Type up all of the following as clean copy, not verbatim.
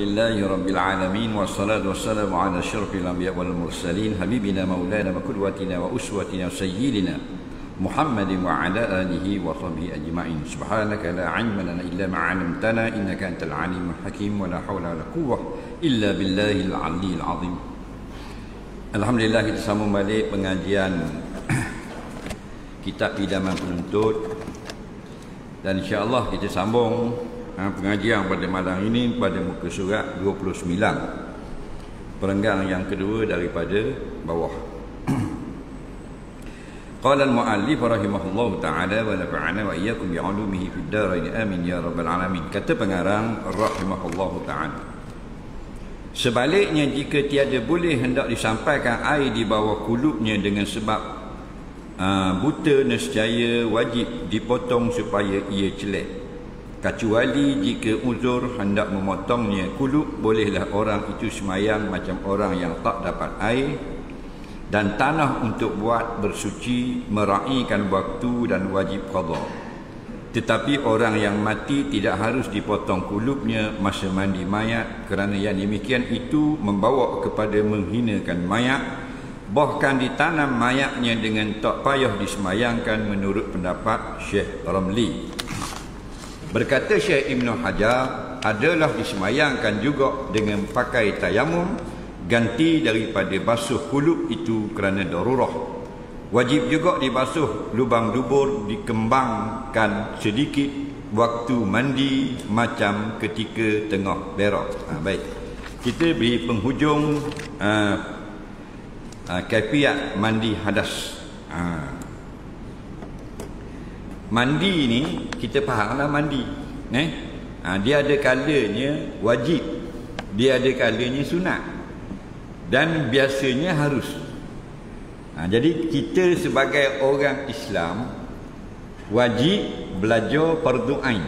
لله رب العالمين والصلاة والسلام على أشرف الأنبياء والمرسلين حبيبنا مولانا وقدوتنا وأسوتنا وسيدنا محمد وعلى آله وصحبه أجمعين. سبحانك لا علم لنا إلا ما علمتنا إنك أنت العليم الحكيم ولا حول ولا قوة إلا بالله العلي العظيم. Alhamdulillah, kita sambung balik pengajian kitab Idaman Penuntut, dan insya-Allah kita sambung pengajian pada malam ini pada muka surat 29, perenggang yang kedua daripada bawah. Qala al-muallif rahimahullahu ta'ala wa nafa'ana wa iyyakum bi'ulumihi fid darain amin ya rabbal alamin. Kata pengarang rahimahullahu ta'ala, sebaliknya jika tiada boleh hendak disampaikan air di bawah kulupnya dengan sebab buta, nescaya wajib dipotong supaya ia celek. Kecuali jika uzur hendak memotongnya kulup, bolehlah orang itu semayang macam orang yang tak dapat air dan tanah untuk buat bersuci, meraihkan waktu dan wajib qada. Tetapi orang yang mati tidak harus dipotong kulupnya masa mandi mayat, kerana yang demikian itu membawa kepada menghinakan mayat. Bahkan ditanam mayatnya dengan tak payah disemayangkan menurut pendapat Syekh Ramli. Berkata Syekh Ibn Hajar, adalah disemayangkan juga dengan pakai tayamum, ganti daripada basuh kulup itu kerana darurah. Wajib juga dibasuh lubang dubur, dikembangkan sedikit waktu mandi macam ketika tengah berak. Baik, kita beri penghujung kaifiat mandi hadas. Mandi ni kita fahamlah mandi, dia ada kalanya wajib, dia ada kalanya sunat, dan biasanya harus. Jadi kita sebagai orang Islam wajib belajar fardu ain.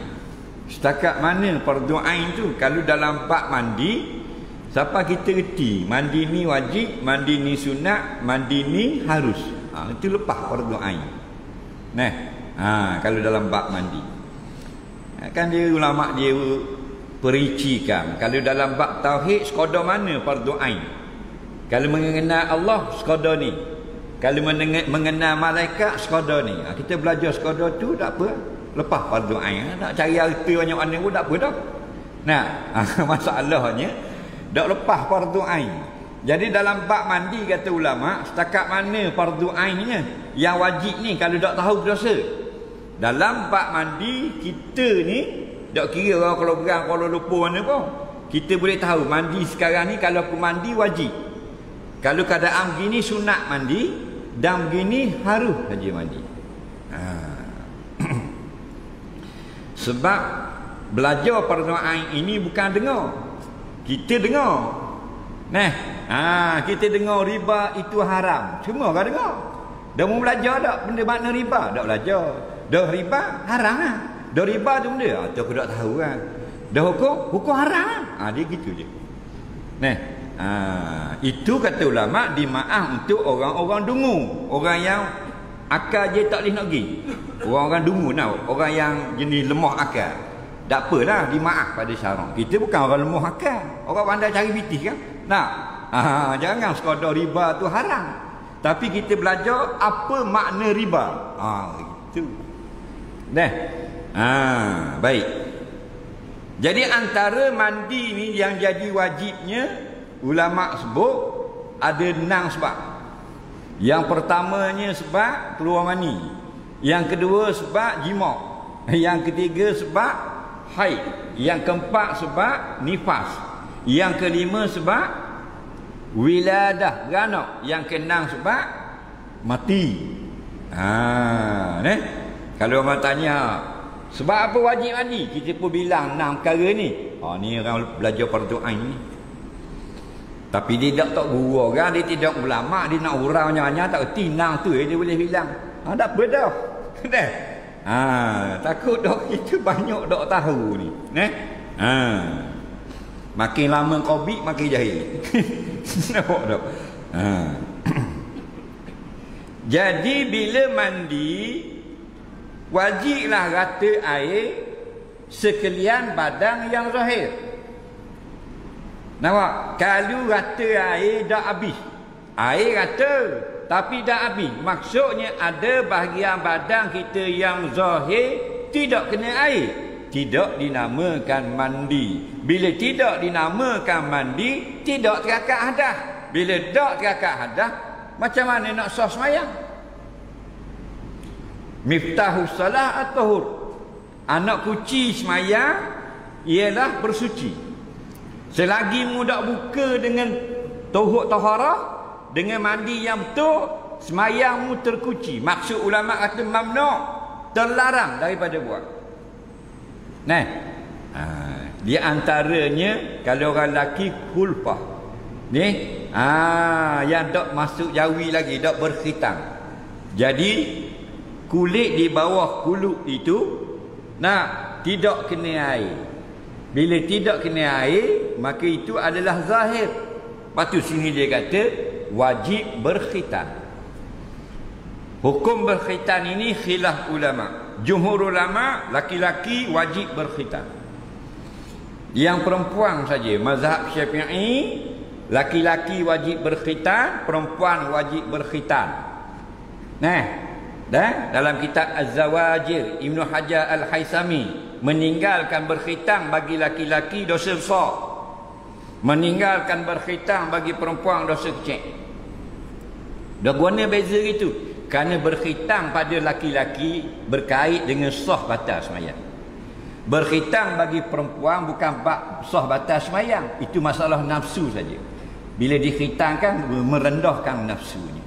Setakat mana fardu ain tu? Kalau dalam bab mandi, siapa kita reti mandi ni wajib, mandi ni sunat, mandi ni harus. Itu lepas fardu ain. Kalau dalam bab mandi, kan dia ulama dia pericikan. Kalau dalam bab tauhid, sekadar mana fardu ain? Kalau mengenal Allah, sekadar ni. Kalau mengenal malaikat, sekadar ni. Kita belajar sekadar tu tak apa, lepas fardu ain. Nak cari arti banyak mana pun tak apa dah. Masalahnya dak lepas fardu ain. Jadi dalam bab mandi, kata ulama, setakat mana fardu ainnya, yang wajib ni kalau tak tahu dosa. Dalam bab mandi kita ni tak kira orang kalau berang, kalau lupa mana pun, kita boleh tahu mandi sekarang ni, kalau aku mandi wajib, kalau keadaan begini sunat mandi, dan begini harus saja mandi. Sebab belajar fardu ain ini bukan dengar, kita dengar. Kita dengar riba itu haram, semua kan dengar. Dah mau belajar tak benda makna riba? Tak belajar. Dah riba haram lah. Dah riba tu benda tu aku tak tahu kan. Dah hukum haram. Dia gitu je. Itu kata ulama dimaaf untuk orang-orang dungu, orang yang akal je tak boleh nak pergi. Orang-orang dungu orang yang jenis lemah akal. Tak apalah, dimaaf pada syarak. Kita bukan orang lemah akal, orang pandai cari bitis kan. Jangan sekadar riba tu haram, tapi kita belajar apa makna riba. Gitu. Baik. Jadi antara mandi ni yang jadi wajibnya, ulama sebut ada 6 sebab. Yang pertamanya sebab keluar mani, yang kedua sebab jima', yang ketiga sebab haid, yang keempat sebab nifas, yang kelima sebab wiladah, beranak, yang keenam sebab mati. Kalau orang tanya sebab apa wajib mandi, kita pun bilang 6 perkara ni. Ni orang belajar fardu ain ni. Tapi dia tak guru orang, dia tidak ulama, dia nak urang banyak-banyak tak erti 6 tu dia boleh bilang. Tak apa dah. Takut dah kita banyak tak tahu ni. Makin lama COVID makin jahil. Nampak tak? Jadi bila mandi, wajiblah rata air sekalian badan yang zahir. Nampak? Kalau rata air dah habis. Air rata tapi dah habis. Maksudnya ada bahagian badan kita yang zahir tidak kena air. Tidak dinamakan mandi. Bila tidak dinamakan mandi, tidak terakak hadas. Bila tak terakak hadas, macam mana nak sah semayang? Miftahus salah at-tahur. Anak kunci semayang ialah bersuci. Selagi mu tak buka dengan taharah, dengan mandi yang betul, semayangmu terkunci. Maksud ulama kata mamnu', terlarang daripada buat. Nah, di antaranya kalau orang lelaki khulfah. Ni, yang tak masuk jawi lagi, tak berkhitan. Jadi kulit di bawah kuluk itu tidak kena air. Bila tidak kena air, maka itu adalah zahir. Lepas tu sini dia kata wajib berkhitan. Hukum berkhitan ini khilaf ulama. Jumhur ulama, laki-laki wajib berkhitan. Yang perempuan saja, mazhab Syafi'i, laki-laki wajib berkhitan, perempuan wajib berkhitan. Dan dalam kitab Az-Zawajir, Ibn Hajar Al-Haythami meninggalkan berkhitan bagi laki-laki dosa besar, meninggalkan berkhitan bagi perempuan dosa kecil. Dah guna beza itu. Kerana berkhitan pada laki-laki berkait dengan sah batal semayang. Berkhitan bagi perempuan bukan bab sah batal semayang. Itu masalah nafsu saja. Bila dikhitankan, merendahkan nafsunya.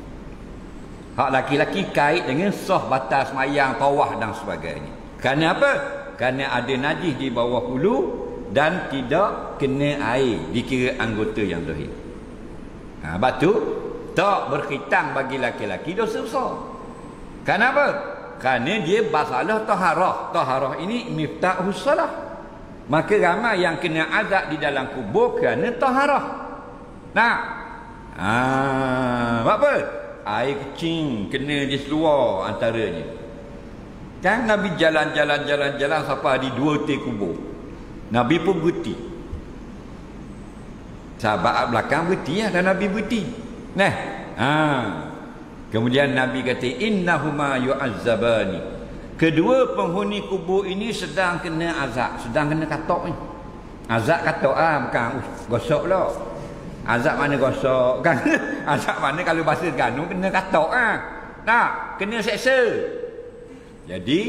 Hak laki-laki kait dengan sah batal semayang, tawaf dan sebagainya. Kerana apa? Kerana ada najis di bawah hulu dan tidak kena air, dikira anggota yang zahir. Sebab tu tak berkhitan bagi laki-laki dosa besar. Kenapa? Kerana dia masalah taharah. Taharah ini miftahus salah. Maka ramai yang kena azab di dalam kubur kerana taharah. Apa? Air kecing kena di seluar antaranya. Kan Nabi jalan sampai di 2 titik kubur. Nabi pun berhenti. Sahabat belakang berhenti dan Nabi berhenti. Kemudian Nabi kata innahuma yu'azzabani. Kedua penghuni kubur ini sedang kena azab, sedang kena katok ni. Azab katok bukan gosok lah. Azab mana gosok kan? Azab mana kalau bahasa Terengganu kena katok kena seksa. Jadi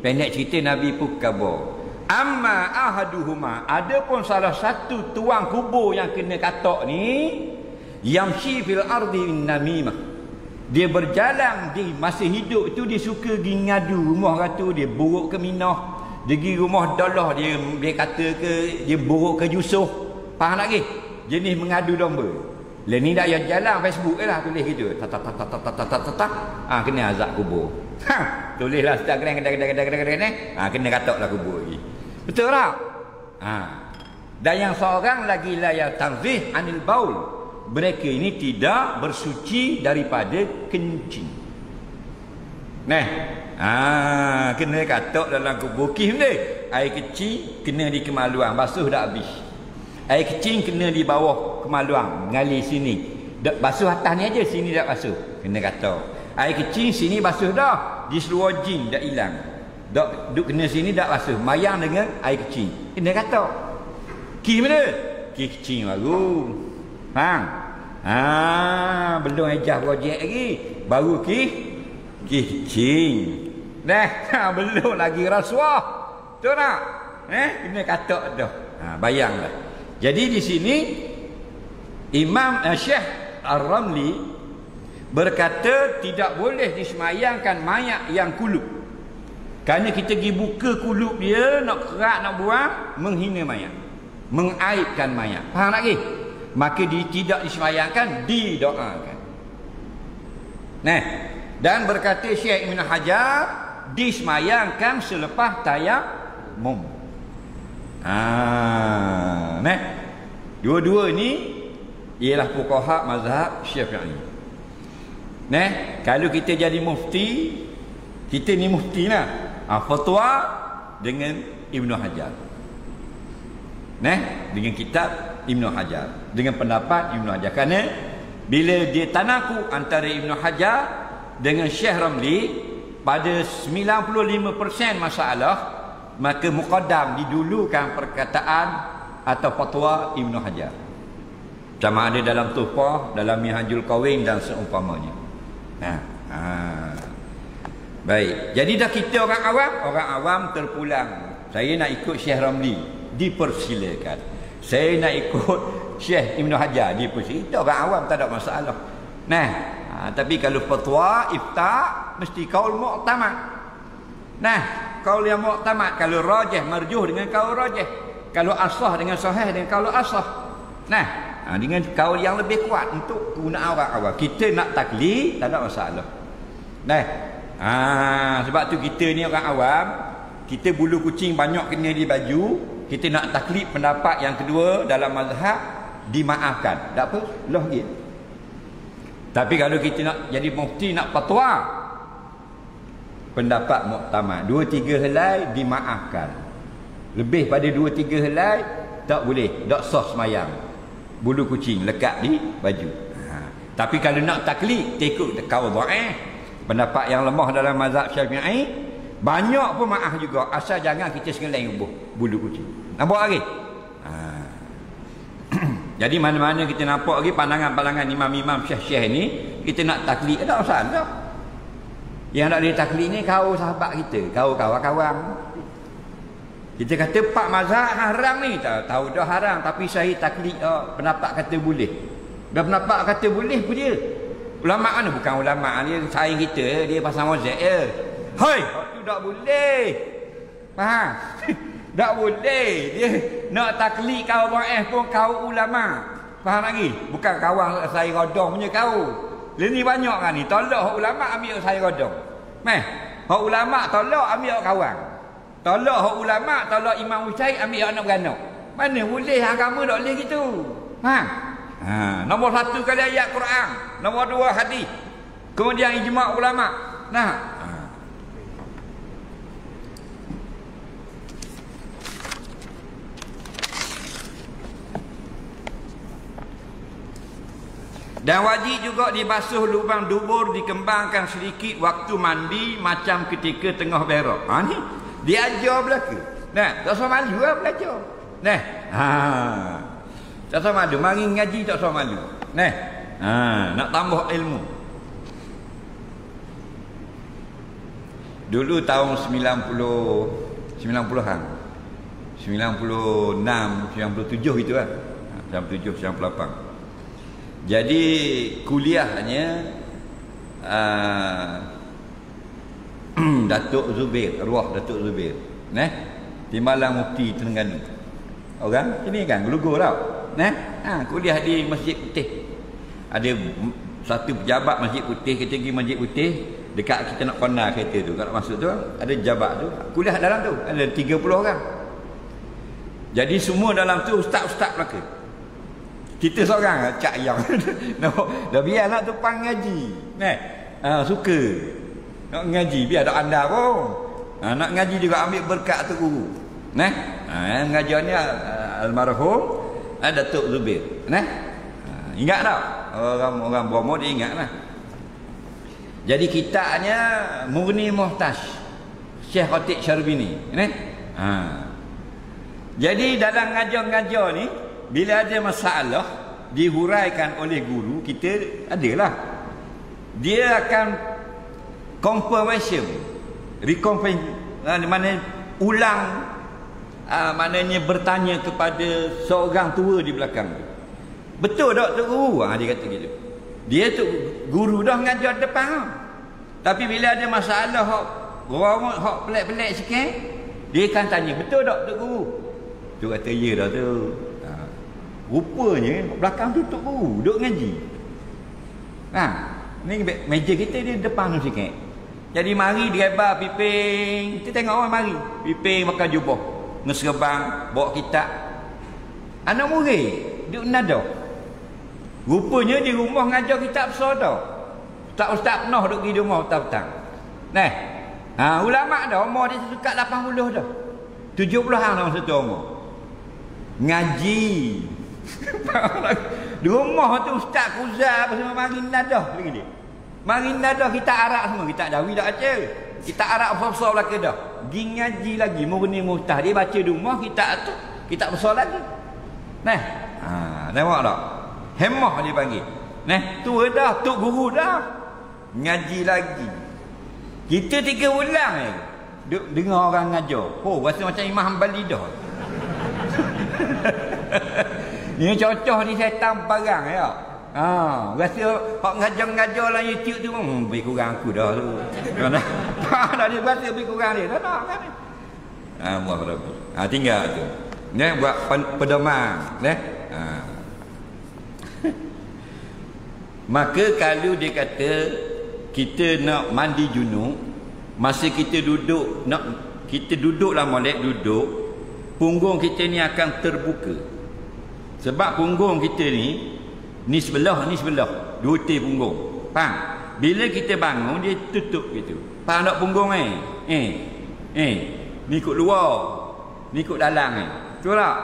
pendek cerita Nabi pun khabar. Amma ahaduhuma, adapun salah satu tuang kubur yang kena katok ni, yamshi fil ardi bin namimah. Dia berjalan di masa hidup tu, dia suka pergi ngadu rumah kata dia buruk ke minah, dia pergi rumah dalah, dia kata ke dia buruk ke Yusof. Faham lagi? Jenis mengadu domba. Lain ni dah yang jalan Facebook lah tulis gitu. Kena azab kubur. Tulislah Instagram kena kataklah kubur lagi. Betul tak? Dan yang seorang lagi layak tanzih anil baul. Mereka ini tidak bersuci daripada kencing. Kena katak dalam kubur. Kih benda? Air kecil kena di kemaluan, basuh dah habis. Air kecil kena di bawah kemaluan, mengalir sini. Basuh atas ni aja, sini tak basuh. Kena katak. Air kecil sini basuh dah, di seluar jin dah hilang. Duk kena sini tak basuh. Mayang dengan air kecil. Kena katak. Kih benda? Kih kecil baru. Faham? Belum ejah projek lagi. Baru kicing. Belum lagi rasuah. Betul tak? Kena katak dah. Bayanglah. Jadi di sini Imam Syekh Ar-Ramli berkata tidak boleh disemayangkan mayat yang kulub. Kerana kita pergi buka kulub dia, nak kerak, nak buang, menghina mayat, mengaibkan mayat. Faham lagi? Maka tidak disemayangkan, didoakan. Dan berkata Syekh Ibn Hajar, disemayangkan selepas tayammum. Dua-dua ni ialah fuqaha mazhab Syafi'i. Kalau kita jadi mufti, kita ni mufti lah. Fatwa dengan Ibn Hajar. Dengan kitab Ibnu Hajar. Dengan pendapat Ibnu Hajar. Kerana bila dia tanaku antara Ibnu Hajar dengan Syekh Ramli pada 95% masalah, maka muqaddam didulukan perkataan atau fatwa Ibnu Hajar. Sama ada dalam Tuhfah, dalam Minhajul Qawin dan seumpamanya. Baik. Jadi dah kita orang awam terpulang. Saya nak ikut Syekh Ramli, dipersilakan. Saya nak ikut Syekh Ibnu Hajar, dipersilakan. Kita orang awam tak ada masalah. Tapi kalau fatwa ifta mesti kaul mu'tamad. Kaul yang mu'tamad, kalau rajih marjuh dengan kaul rajih, kalau asah dengan sahih dengan kaul asah. Dengan kaul yang lebih kuat untuk kegunaan orang awam. Kita nak taklid tak ada masalah. Sebab tu kita ni orang awam, kita bulu kucing banyak kena di baju, kita nak taklid pendapat yang kedua dalam mazhab, dimaafkan. Tak apa, loh gitu. Tapi kalau kita nak jadi mufti, nak fatwa, pendapat muktamad 2-3 helai dimaafkan. Lebih pada 2-3 helai tak boleh, tak sah semayang. Bulu kucing lekat di baju. Tapi kalau nak taklid, ikut kaul dhaif, pendapat yang lemah dalam mazhab Syafi'i, banyak pun maaf juga, asal jangan kita sengeleng bulu kucing. Nampak lagi? Jadi mana-mana kita nampak lagi pandangan-pandangan imam-imam syekh-syekh ni, kita nak taklid tak masalah. Yang nak boleh taklid ni kau sahabat kita, kau kawan-kawan. Kita kata pak mazhab haram ni, tahu dah haram, tapi saya taklid pendapat kata boleh. Dan pendapat kata boleh pun dia. Ulama mana? Bukan ulama, dia saing kita, dia pasal mozaik je. Hoi, tu tak boleh. Faham? Tak boleh. Dia nak taklid kau dhaif pun kau ulama. Faham lagi? Bukan kawan saya rodong punya kau. Ini banyak kan ni. Tolak hak ulama ambil saya rodong. Hak ulama tolak ambil kawan. Tolak hak ulama, tolak Imam Husain ambil anak beranak. Mana boleh agama tak boleh gitu. Nombor 1 kali ayat Quran, nombor 2 hadis. Kemudian ijma' ulama. Dan wajib juga dibasuh lubang dubur, dikembangkan sedikit waktu mandi macam ketika tengah berak. Ni diajar belaka. Tak usah malu lah belajar. Tak usah malu, mari ngaji tak usah malu. Nak tambah ilmu. Dulu tahun 90-an. 96, 97 itu kan. 97, 98. Jadi kuliahnya Datuk Zubair, arwah Datuk Zubair, Timbalan Mufti Terengganu. Orang sini kan Gelugur tau. Kuliah di Masjid Putih. Ada satu pejabat Masjid Putih, kita pergi Masjid Putih, dekat kita nak kona kereta tu, kalau masuk tu ada pejabat tu, kuliah dalam tu, ada 30 orang. Jadi semua dalam tu ustaz-ustaz belaka. Kita seorang cak yang dah biar nak tupang ngaji. Suka nak ngaji, biar tak anda pun. Nak ngaji juga ambil berkat tu guru. Ngajarnya almarhum Datuk Zubair. Ingat tak? Orang Bromo dia ingat lah. Jadi kitabnya Murni Muhtaj Syekh Khatib Syarbini. Jadi dalam ngajar-ngajar ni, bila ada masalah dihuraikan oleh guru, kita adalah dia akan confirmation, mana ulang, maknanya bertanya kepada seorang tua di belakang. Betul tak tu guru? Dia kata gitu. Dia tu guru dah ngajar depan. Tapi bila ada masalah hak pelik-pelik sikit, dia akan tanya, betul tak tu guru? Tu kata ya dah tu. Rupanya belakang tu tok guru duduk ngaji. Ni meja kita di depan tu sikit. Jadi mari direba piping, kita tengok orang mari piping pakai jubah, ngeserbang, bawa kitab. Anak murid duduk nada. Rupanya di rumah ngajar kitab besar dah. Ustaz penuh duduk di rumah petang-petang. Ulama dah umur dia dekat 80 dah. 70 hang dalam satu umur. Ngaji. Di rumah tu Ustaz Kuzar bersama mari nadah lagi dia. Mari nadah kita arak semua, kita dawi dak aja. Kita arak besar belaka dah. Gi ngaji lagi murni mustah. Dia baca di rumah kita tu, kita besar lagi. Nah. Tengok tak? Hemah dia panggil. Nah, tu dah tok guru dah. Ngaji lagi. Kita 3 bulan dengar orang ngajar. Oh, rasa macam Imam Hanbali dah. Ni cocok ni setan barang ya. Rasa hak ngajar-ngajar lah YouTube tu lebih kurang aku dah tu. Mana? Dah dia rasa lebih kurang dia. Tak nak kan. Allah Rabb. Tinggal tu. Ni buat pedoman, Maka kalau dia kata kita nak mandi junub, masa kita duduk dalam molek duduk, punggung kita ni akan terbuka. Sebab punggung kita ni sebelah, dua ti punggung. Faham? Bila kita bangun dia tutup gitu. Faham tak punggung ni ikut luar, ni ikut dalam Betul tak?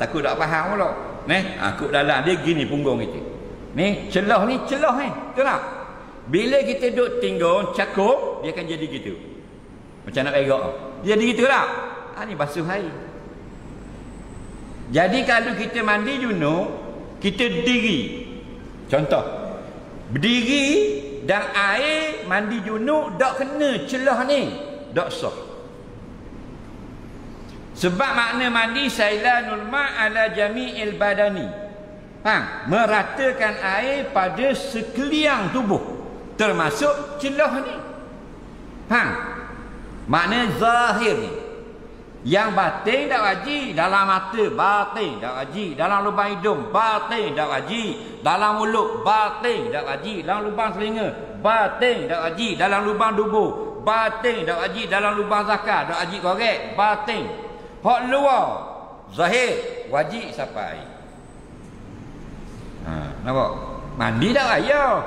Takut tak faham pula. Ikut dalam dia gini punggung kita. Ni celah betul tak? Bila kita duduk tinggal cakup, dia akan jadi gitu. Macam nak berak. Jadi gitu tak? Ni basuh air. Jadi kalau kita mandi junub, kita diri. Contoh. Berdiri dan air mandi junub tak kena celah ni. Tak sah. Sebab makna mandi sailanul ma' ala jami'il badani. Meratakan air pada sekalian tubuh. Termasuk celah ni. Makna zahir ni. Yang batin tak wajib. Dalam mata batin tak wajib. Dalam lubang hidung batin tak wajib. Dalam mulut batin tak wajib. Dalam lubang telinga batin tak wajib. Dalam lubang dubur batin tak wajib. Dalam lubang zakar tak wajib korek batin. Hak luar zahir wajib sampai. Nampak? Mandi tak payah.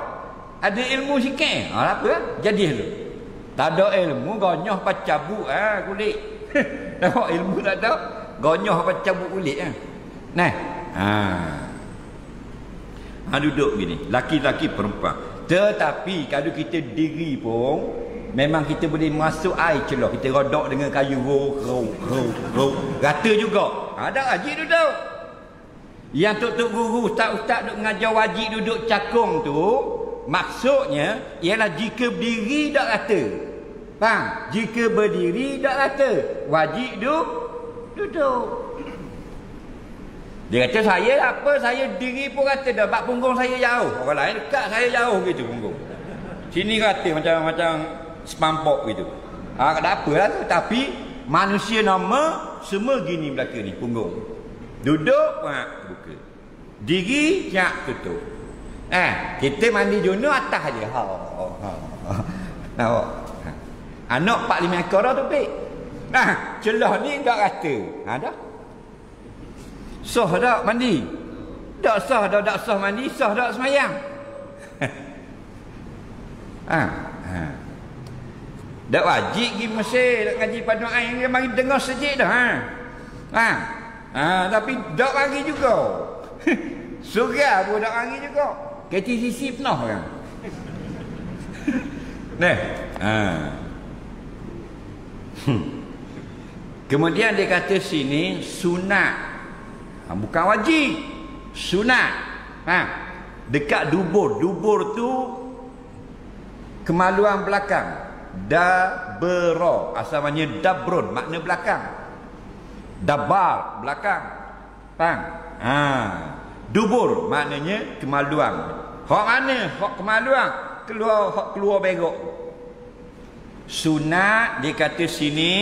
Ada ilmu sikit. Apa? Jadi dulu. Tak ada ilmu gonyoh pacabuk kulit. Nampak ilmu tak ada. Gonyoh pacabuk kulit duduk gini. Laki-laki perempuan. Tetapi kalau kita diri pun memang kita boleh masuk air celah. Kita rodok dengan kayu rata juga. Ada wajib duduk. Yang tok-tok guru, ustaz-ustaz duk mengajar wajib duduk cakung tu, maksudnya ialah jika berdiri tak rata. Faham? Jika berdiri tak rata, wajib duduk. Dia kata saya apa? Saya diri pun rata dah. Bak punggung saya jauh. Orang lain dekat saya jauh gitu punggung. Sini rata macam sepampok gitu. Tak apalah tu. Tapi manusia normal semua gini belaka ni punggung. Duduk buka. Diri tutup. Kita mandi junub atas aja. Nampak? Anak 4-5 ekor dah tu pik. Celah ni tak rata. Dah. Sah tak mandi? Tak sah dah, tak sah mandi, sah tak semayang. Tak wajib pergi Mesir nak ngaji pada air yang mari dengar sejik dah. Tapi tak bagi juga. Surga pun tak bagi juga. KTCC penuh kan. Kemudian dia kata sini sunat. Bukan wajib. Sunat. Dekat dubur. Dubur tu kemaluan belakang. Dabra. Asalnya dabrun. Makna belakang. Dabar. Belakang. Dubur. Maknanya kemaluan. Hak mana? Hak kemaluan. Keluar begok. Sunat dia kata sini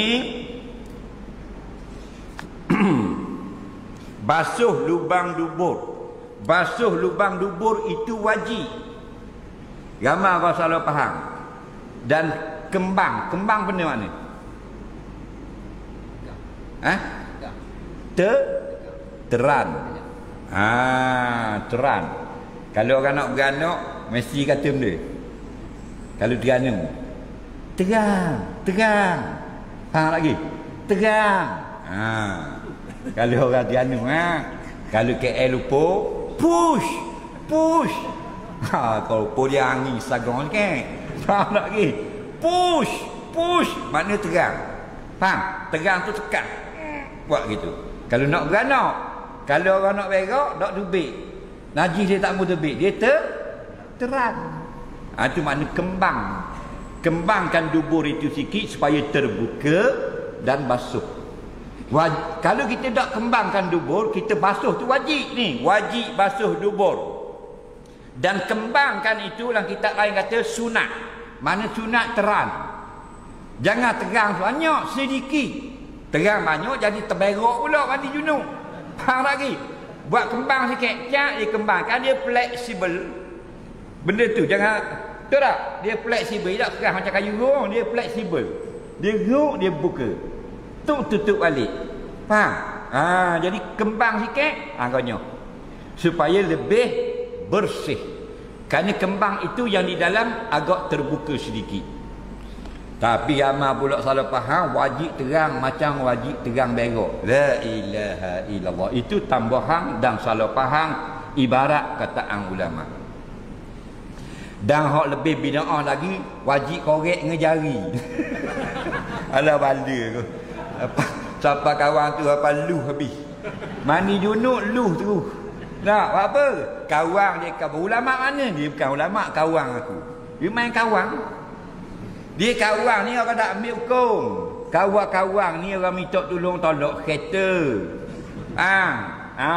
basuh lubang dubur. Basuh lubang dubur itu wajib. Ramai orang salah faham. Dan kembang. Kembang benda mana? Teran. Teran. Kalau orang nak beranak mesti kata benda. Kalau teranu. Terang. Faham lagi? Terang. Kalau orang teranu Kalau KL lupa, push. Kalau lupa dia angin sagong kan. Faham tak lagi? Push. Maknanya terang. Faham? Terang tu tekan. Buat gitu. Kalau nak beranak, kalau orang nak berak, tak terbit. Najis dia tak mau terbit. Dia terang. Itu makna kembang. Kembangkan dubur itu sikit supaya terbuka dan basuh. Kalau kita tak kembangkan dubur, kita basuh tu wajib ni. Wajib basuh dubur. Dan kembangkan itu dalam kitab lain kata sunat. Mana sunat terang. Jangan terang banyak, sedikit. Terang banyak jadi terberok pula mandi junub. Faham lagi? Buat kembang sikit, dia kembangkan, dia fleksibel. Benda tu jangan, betul tak? Dia fleksibel, tak keras macam kayu gong, dia fleksibel. Dia geruk, dia buka. Tu tutup balik. Faham? Jadi kembang sikit, agaknya. Supaya lebih bersih. Kerana kembang itu yang di dalam agak terbuka sedikit. Tapi amal pula salah faham, wajib terang macam wajib terang berok. La ilaha illallah. Itu tambahan dan salah faham ibarat kataan ulama. Dan hak lebih bid'ah lagi, wajib korek dengan jari. Alah bala tu. Siapa kawan tu apa luh habis. Mandi junub luh terus. Nak apa? Kawan dia ulama mana? Dia bukan ulama, kawan aku. Dia main kawan. Dia kawan ni orang tak ambil hukum. Kawan-kawan ni orang minta tolong tolak kereta.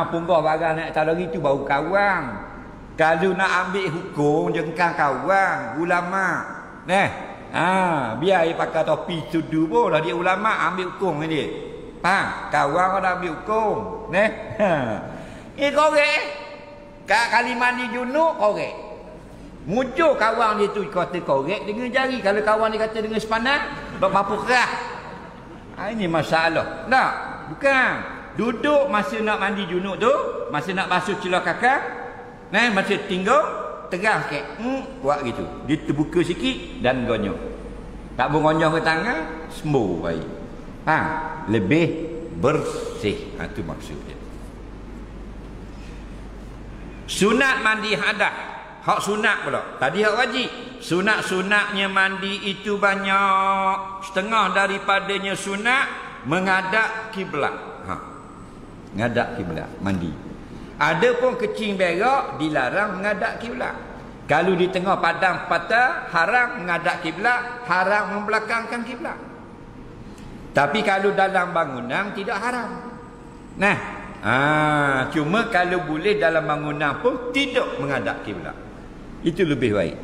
Punggah barang nak taruh itu baru kawan. Kalau nak ambil hukum jengkang kawan, ulama. Biar dia pakai topi sudu pun lah dia ulama ambil hukum dengan dia. Kawan orang ambil hukum. Korek. Kali mandi junub korek. Muncul kawan dia tu kata korek dengan jari. Kalau kawan dia kata dengan sepanak, berapa kerah. Ini masalah. Tak? Bukan. Duduk masa nak mandi junub tu, masa nak basuh celah kakak, masa tinggal, terang ke. Buat gitu. Dia terbuka sikit dan gonyok. Tak bergonyok ke tangan, sembuh baik. Lebih bersih. Itu maksudnya. Sunat mandi hadas. Hak sunat pula. Tadi hak wajib. Sunat-sunatnya mandi itu banyak. Setengah daripadanya sunat menghadap kiblat. Menghadap kiblat mandi. Ada pun kecing berak dilarang menghadap kiblat. Kalau di tengah padang patah haram menghadap kiblat, haram membelakangkan kiblat. Tapi kalau dalam bangunan tidak haram. Cuma kalau boleh dalam bangunan pun tidak menghadap kiblat. Itu lebih baik.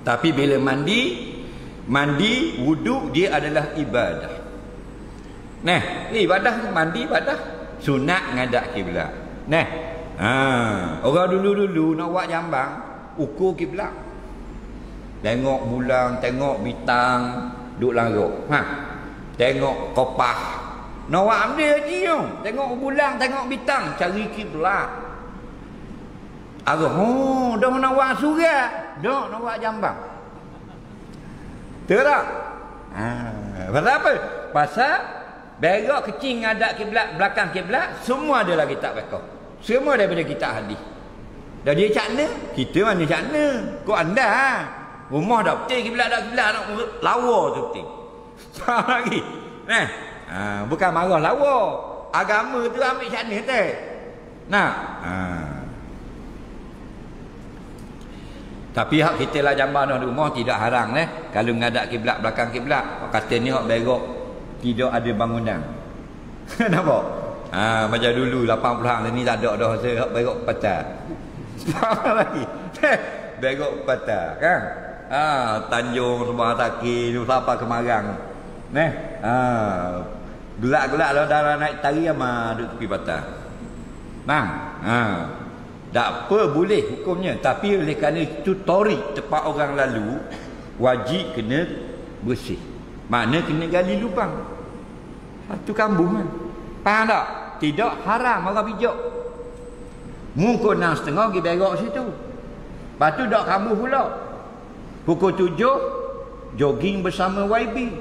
Tapi bila mandi wuduk dia adalah ibadah. Ibadah mandi ibadah sunat menghadap kiblat. Orang dulu nak buat jambang ukur kiblat. Tengok bulan, tengok bintang duk larut. Tengok kopah. Nak buat ambil haji tu. Tengok bulan, tengok bintang, cari kiblat. Dah nak buat surat. Dah nak buat jambang. Betul tak? Pasal apa? Pasal berak kecing ngadap kiblat, belakang kiblat, semua adalah kitab fiqh. Semua daripada kitab hadis. Dah dia cakna, kita mana cakna? Kau anda rumah dah betul kiblat dah kiblat nak lawa tu betul. Faham lagi? Bukan marah lawa. Agama tu ambil cakna teh. Tapi hak kita lah jambang di rumah tidak haram kalau menghadap kiblat belakang kiblat. Kata ni hak berak tidak ada bangunan. Nampak? Macam dulu 80-an ni tak ada dah hak berak patah. Faham lagi? Berak patah kan? Tanjung Subang Taki tu sampai ke Marang. Gelak-gelak lah darah naik tari sama duduk tepi patah. Tak apa boleh hukumnya. Tapi oleh kerana itu torik tempat orang lalu, wajib kena bersih. Makna kena gali lubang. Itu kambung kan. Faham tak? Tidak haram orang pijak. Mungkin 6.30 pergi berak situ. Lepas tu tak kambuh pula. Pukul 7 jogging bersama YB.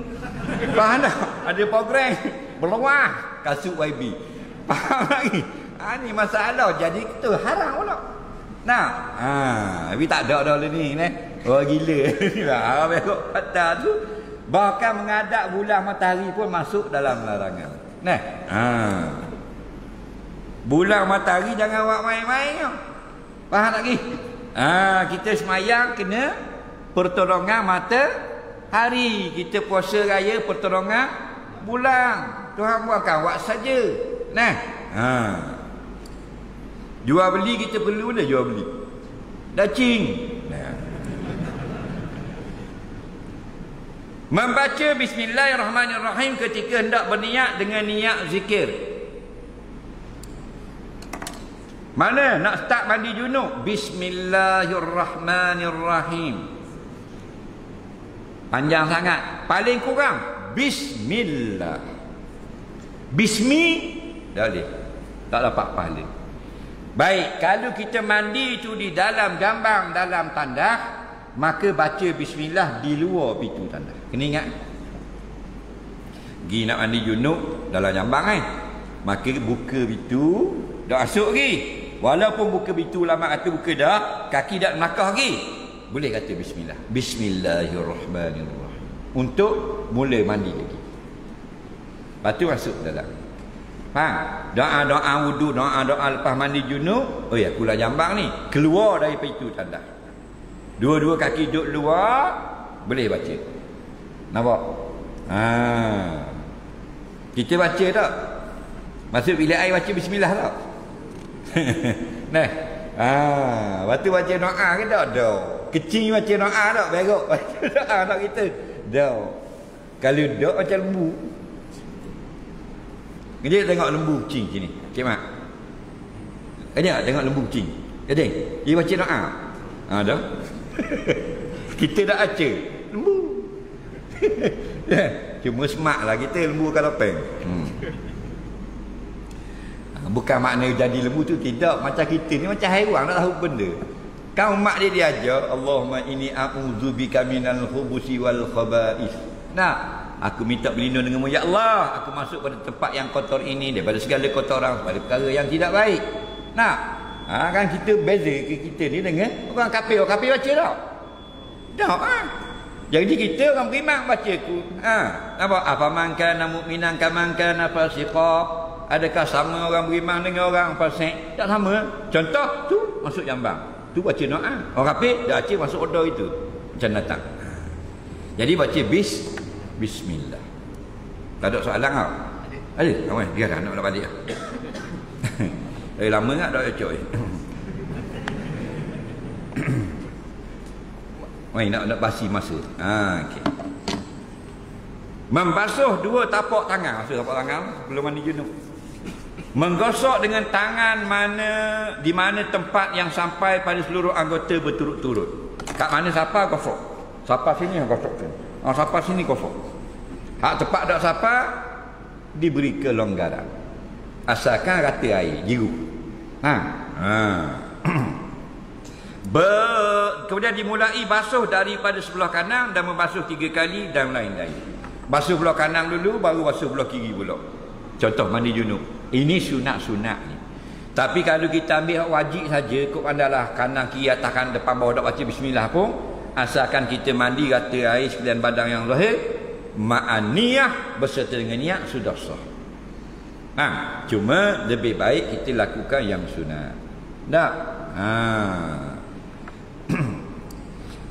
Faham tak? Ada program berluah. kasut YB. Faham lagi? Ni masalah. Jadi kita haram pula. Nah, tapi tak ada dah ni orang gila. Besok kata tu bahkan mengadap bulan matahari pun masuk dalam larangan. Bulan matahari jangan buat main-main. Faham lagi? Kita semayang kena pertolongan matahari. Kita puasa raya pertolongan bulan. Tuhan buatkan buat saja. Jual beli kita perlu dah jual beli. Dacing. Membaca bismillahirrahmanirrahim ketika hendak berniat dengan niat zikir. Mana nak start mandi junub? Bismillahirrahmanirrahim. Panjang sangat. Paling kurang bismillah. Bismi dah boleh. Tak dapat pahala. Baik, kalau kita mandi itu di dalam jambang, dalam tandas, maka baca bismillah di luar pintu tandas. Kena ingat. Pergi nak mandi junub dalam jambang maka buka pintu, dah masuk lagi. Walaupun buka pintu lama kata buka dah, kaki dah melangkah lagi, boleh kata bismillah. Bismillahirrahmanirrahim. Untuk mula mandi lagi. Lepas tu masuk dalam. Faham? Doa-doa wudu, doa-doa lepas mandi junub. Oh ya, akulah jambang ni. Keluar dari pintu tandas. Dua-dua kaki duduk luar, boleh baca. Nampak? Kita baca tak? Masuk bilik air baca bismillah tak? Lepas tu baca doa ke tak? Dah. Kecil baca doa tak? Berok baca doa tak kita? Dah. Kalau tak macam lembu. Dia tengok lembu kucing sini. Cik Mak. Kena tengok lembu kucing. Jadi, dia baca doa. Dah. Kita dah baca lembu. Cuma semak lah kita lembu kalau peng. Bukan makna jadi lembu tu tidak. Macam kita ni macam haiwan nak tahu benda. Kan mak dia ajar, Allahumma inni a'udzubika minal khubusi wal khaba'is. Aku minta berlindung denganmu ya Allah. Aku masuk pada tempat yang kotor ini daripada segala kotoran, pada perkara yang tidak baik. Kan kita beza ke kita ni dengan orang kafir. Orang kafir baca tak? Tak. Jadi kita orang beriman baca ku. Nampak? Afaman kana mu'minan kaman kana fasiqa. Adakah sama orang beriman dengan orang fasik? Tak sama. Contoh tu masuk jambang. Tu baca doa. Orang kafir dah baca masuk order itu. Macam datang. Jadi baca bismillah. Tak ada soalan tak? Ada? Ramai? Biar dah nak balik. Lama tak dah cocok ni? Nak basi masa. Okay. Membasuh dua tapak tangan. Maksud tapak tangan belum mandi junub. Menggosok dengan tangan di mana tempat yang sampai pada seluruh anggota berturut-turut. Kat mana siapa gosok? Siapa sini gosok sini. Siapa sini gosok. Hak tepat tak siapa diberi kelonggaran. Asalkan rata air jiru. Kemudian dimulai basuh daripada sebelah kanan dan membasuh 3 kali dan lain-lain. Basuh belah kanan dulu, baru basuh belah kiri pula. Contoh mandi junub. Ini sunat-sunat ni. Tapi kalau kita ambil wajib saja, kok pandalah kanan kiri atas kanan depan bawah tak baca bismillah pun, asalkan kita mandi rata air sekalian badan yang zahir, ma'aniyah berserta dengan niat sudah sah. Cuma lebih baik kita lakukan yang sunat. Tak?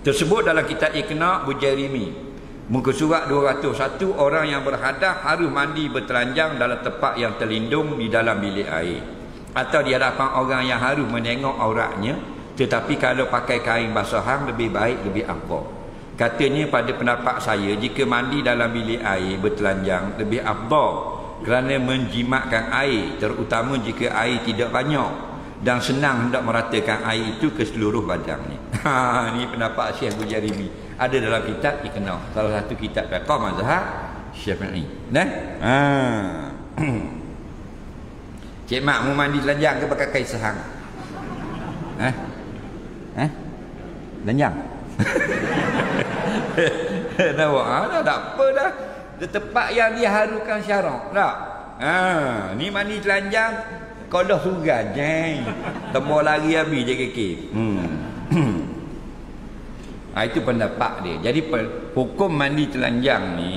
Tersebut dalam kitab Iqna' Bujairimi. Muka surat 201, orang yang berhadas harus mandi bertelanjang dalam tempat yang terlindung di dalam bilik air atau di hadapan orang yang harus menengok auratnya, tetapi kalau pakai kain basahan lebih baik, lebih afdal. Katanya pada pendapat saya, jika mandi dalam bilik air bertelanjang lebih afdal kerana menjimatkan air, terutama jika air tidak banyak dan senang hendak meratakan air itu ke seluruh badannya. Ini pendapat Syekh Bujairimi. Ada dalam kitab Iqna', salah satu kitab fiqh mazhab Syafi'i. Cik Mak mau mandi telanjang ke pakai kain sahang? Telanjang. Tak apa dah. Di tempat yang diharukan syarak. Tak. Ni mandi telanjang kodoh sugan jeng. Tembok lari habis je kaki. Itu pendapat dia. Jadi hukum mandi telanjang ni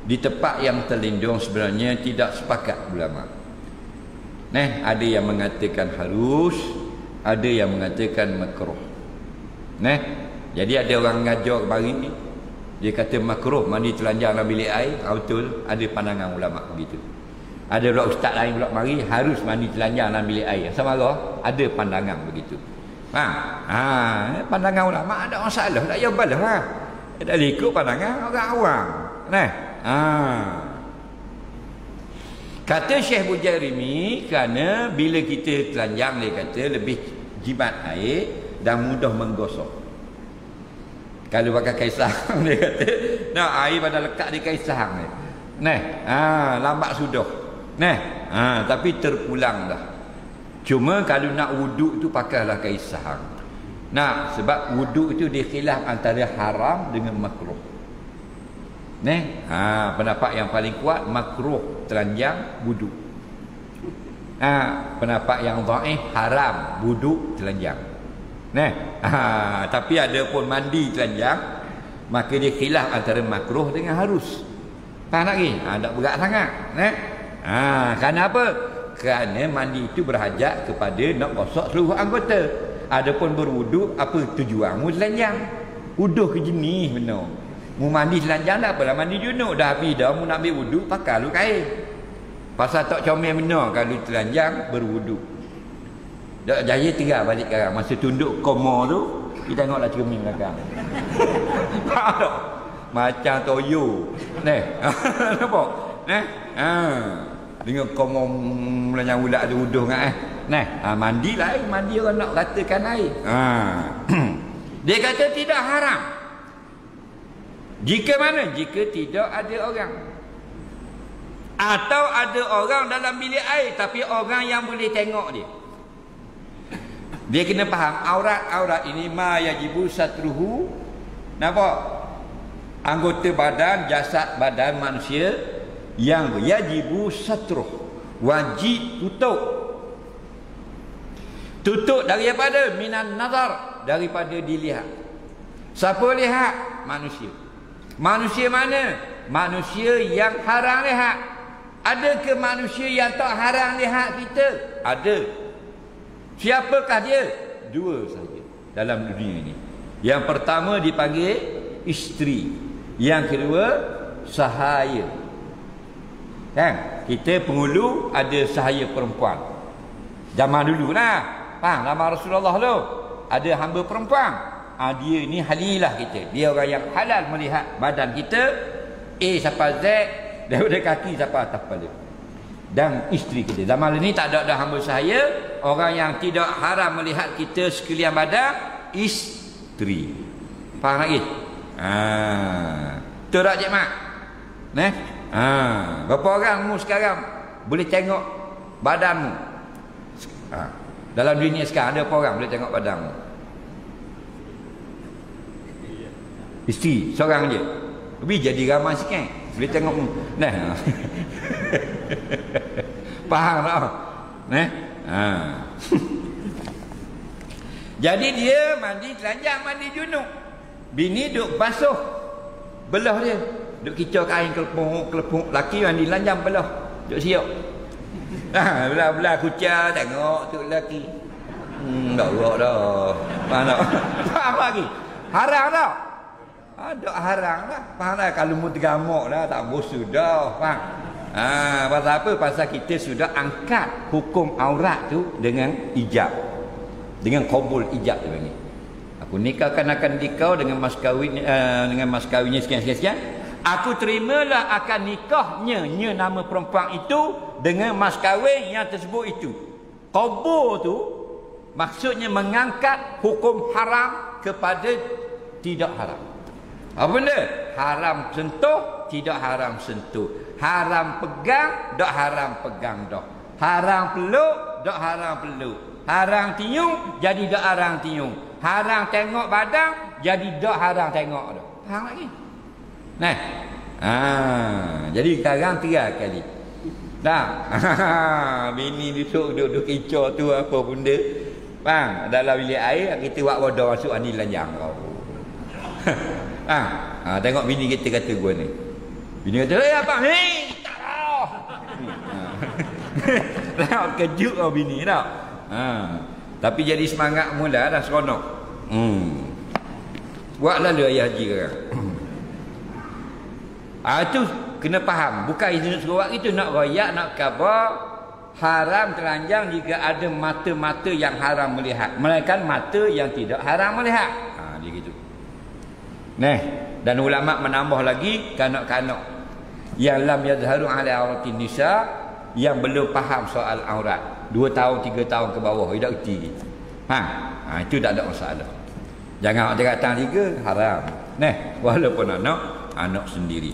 di tempat yang terlindung sebenarnya tidak sepakat ulama. Ada yang mengatakan harus, ada yang mengatakan makruh. Jadi ada orang ngajar kemarin ni, dia kata makruh mandi telanjang dalam bilik air. Betul, ada pandangan ulama begitu. Ada pula ustaz lain pula mari harus mandi telanjang dalam bilik air. Sama Allah, ada pandangan begitu. Pandangan ulama ada masalah, tak payah balas tak ikut pandangan orang awam. Kata Syekh Bujairimi, kerana bila kita telanjang, dia kata lebih jimat air dan mudah menggosok. Kalau pakai kaisang, dia kata air pada lekat di kaisang ni. Lambat sudah. Tapi terpulang dah. Cuma kalau nak wuduk tu pakailah kaisang. Sebab wuduk itu dia khilaf antara haram dengan makruh. Pendapat yang paling kuat makruh telanjang wuduk. Pendapat yang dhaif haram wuduk telanjang. Tapi ada pun mandi telanjang, maka dia khilaf antara makruh dengan harus. Faham lagi? Tak berat sangat. Kerana apa? Kerana mandi itu berhajat kepada nak gosok seluruh anggota. Adapun berwuduk, apa tujuanmu telanjang? Wuduh ke jenis benar. Mu mandi telanjang dah apalah mandi junub. Dah habis dah, mu nak ambil wuduk pakai lu kain. Pasal tak comel benar kalau telanjang berwuduk. Dak jaya tinggal balik sekarang. Masa tunduk koma tu, kita tengoklah cermin belakang. Faham tak? Macam toyo. Nampak? Dengan koma melayang budak tu wuduh kan. Mandi lah air. Mandi orang nak ratakan air. Dia kata tidak haram. Jika mana? Jika tidak ada orang. Atau ada orang dalam bilik air, tapi orang yang boleh tengok dia. Dia kena faham aurat ini ma yajibu satruhu. Nampak? Anggota badan, jasad badan manusia yang yajibu satruh, wajib tutup daripada minan nazar, daripada dilihat. Siapa lihat? Manusia mana? Manusia yang haram lihat. Ada ke manusia yang tak haram lihat kita? Ada. Siapakah dia? Dua saja dalam dunia ini. Yang pertama dipanggil isteri, yang kedua sahaya. Kita penghulu ada sahaya perempuan. Zaman dulu lah, zaman Rasulullah tu ada hamba perempuan. Dia ni halilah kita. Dia orang yang halal melihat badan kita, sampai Z, daripada kaki sampai atas kepala. Dan isteri kita. Zaman ini tak ada hamba sahaya. Orang yang tidak haram melihat kita sekalian badan, isteri. Faham lagi? Betul tak Cik Mak? Berapa orangmu sekarang boleh tengok badanmu? Dalam dunia sekarang ada berapa orang boleh tengok badanmu? Isteri seorang je. Lebih jadi ramai sikit. Boleh tengok. Faham tak? Jadi dia mandi telanjang, mandi junub. Bini duk basuh belah dia. Duk kicau kain kelepuk laki mandi telanjang belah. Duk siap. Belah-belah kucah tengok tu lelaki. Tak gerak dah. Faham tak? Faham lagi? Haram tak? Tak haram lah. Faham tak? Kalau mu tergamuk dah, tak bosu dah. Faham? Pasal apa? Pasal kita sudah angkat hukum aurat tu dengan ijab. Dengan qabul ijab tu ni. Aku nikahkan akan dikau dengan mas kawinnya sekian-sekian. Aku terimalah akan nikahnya nama perempuan itu dengan mas kahwin yang tersebut itu. Qabul tu maksudnya mengangkat hukum haram kepada tidak haram. Apa benda? Haram sentuh, tidak haram sentuh. Haram pegang, tak haram pegang dah. Haram peluk, tak haram peluk. Haram tiung, jadi tak haram tiung. Haram tengok badan, jadi tak haram tengok dah. Faham lagi? Jadi sekarang 3 kali. Dah. Bini duduk kicau tu apa benda. Bang, dalam bilik air kita buat bodoh masuk andi lanjang kau. Tengok bini kita kata gua ni. Bini kata, abang ni tak tahu. Tengok kejut kau bini tau. Tapi jadi semangat mula dah seronok. Buatlah lu ayah haji kan. Itu kena faham. Bukan izin suruh buat itu, nak royak, nak khabar. Haram telanjang jika ada mata-mata yang haram melihat. Melainkan mata yang tidak haram melihat. Dia gitu. Dan ulama menambah lagi kanak-kanak yang lam yazharu ala auratin nisa, yang belum faham soal aurat. 2 tahun, 3 tahun ke bawah, dia tak erti. Itu tak ada masalah. Jangan dia kata 3 haram. Walaupun anak sendiri.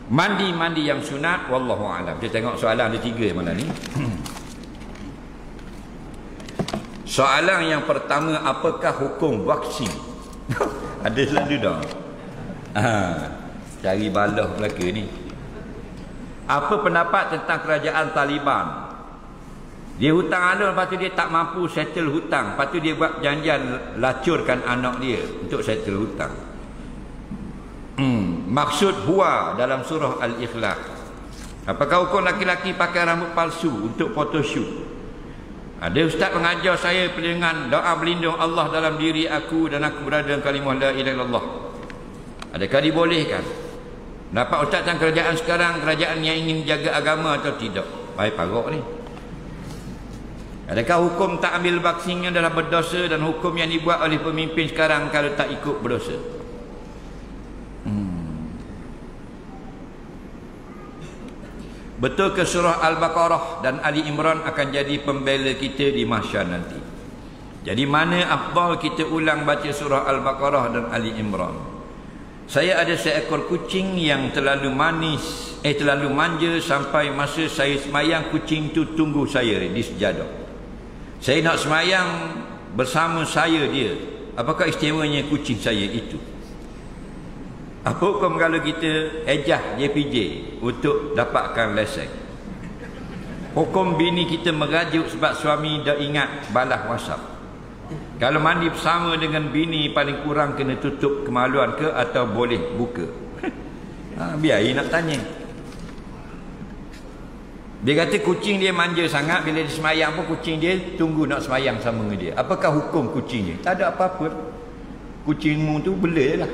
Mandi yang sunat, wallahu alam. Kita tengok soalan ada 3 mana ni. Soalan yang pertama, apakah hukum vaksin? Ada selalu dah. Cari balah belaka ni. Apa pendapat tentang kerajaan Taliban? Dia hutang alun, lepas tu dia tak mampu settle hutang. Lepas tu dia buat janjian lacurkan anak dia untuk settle hutang. Maksud huwa dalam surah Al-Ikhlas. Apakah hukum laki-laki pakai rambut palsu untuk photoshoot? Ada ustaz mengajar saya dengan doa berlindung Allah dalam diri aku dan aku berada dalam kalimah la ilaha illallah. Adakah dibolehkan? Dapat ustaz tentang kerajaan sekarang, kerajaan yang ingin jaga agama atau tidak? Baik parok ni. Adakah hukum tak ambil vaksinnya adalah berdosa, dan hukum yang dibuat oleh pemimpin sekarang kalau tak ikut berdosa? Betul ke surah Al-Baqarah dan Ali Imran akan jadi pembela kita di mahsyar nanti? Jadi mana afdal kita ulang baca surah Al-Baqarah dan Ali Imran? Saya ada seekor kucing yang terlalu manja sampai masa saya semayang, kucing tu tunggu saya di sejadah. Saya nak semayang bersama saya dia. Apakah istimewanya kucing saya itu? Apa hukum kalau kita ejah JPJ untuk dapatkan lesen? Hukum bini kita merajuk sebab suami dah ingat balas WhatsApp. Kalau mandi bersama dengan bini paling kurang kena tutup kemaluan ke atau boleh buka? Biar nak tanya. Dia kata kucing dia manja sangat, bila dia semayang pun kucing dia tunggu nak semayang sama dengan dia. Apakah hukum kucing dia? Tak ada apa-apa. Kucingmu tu bela je lah.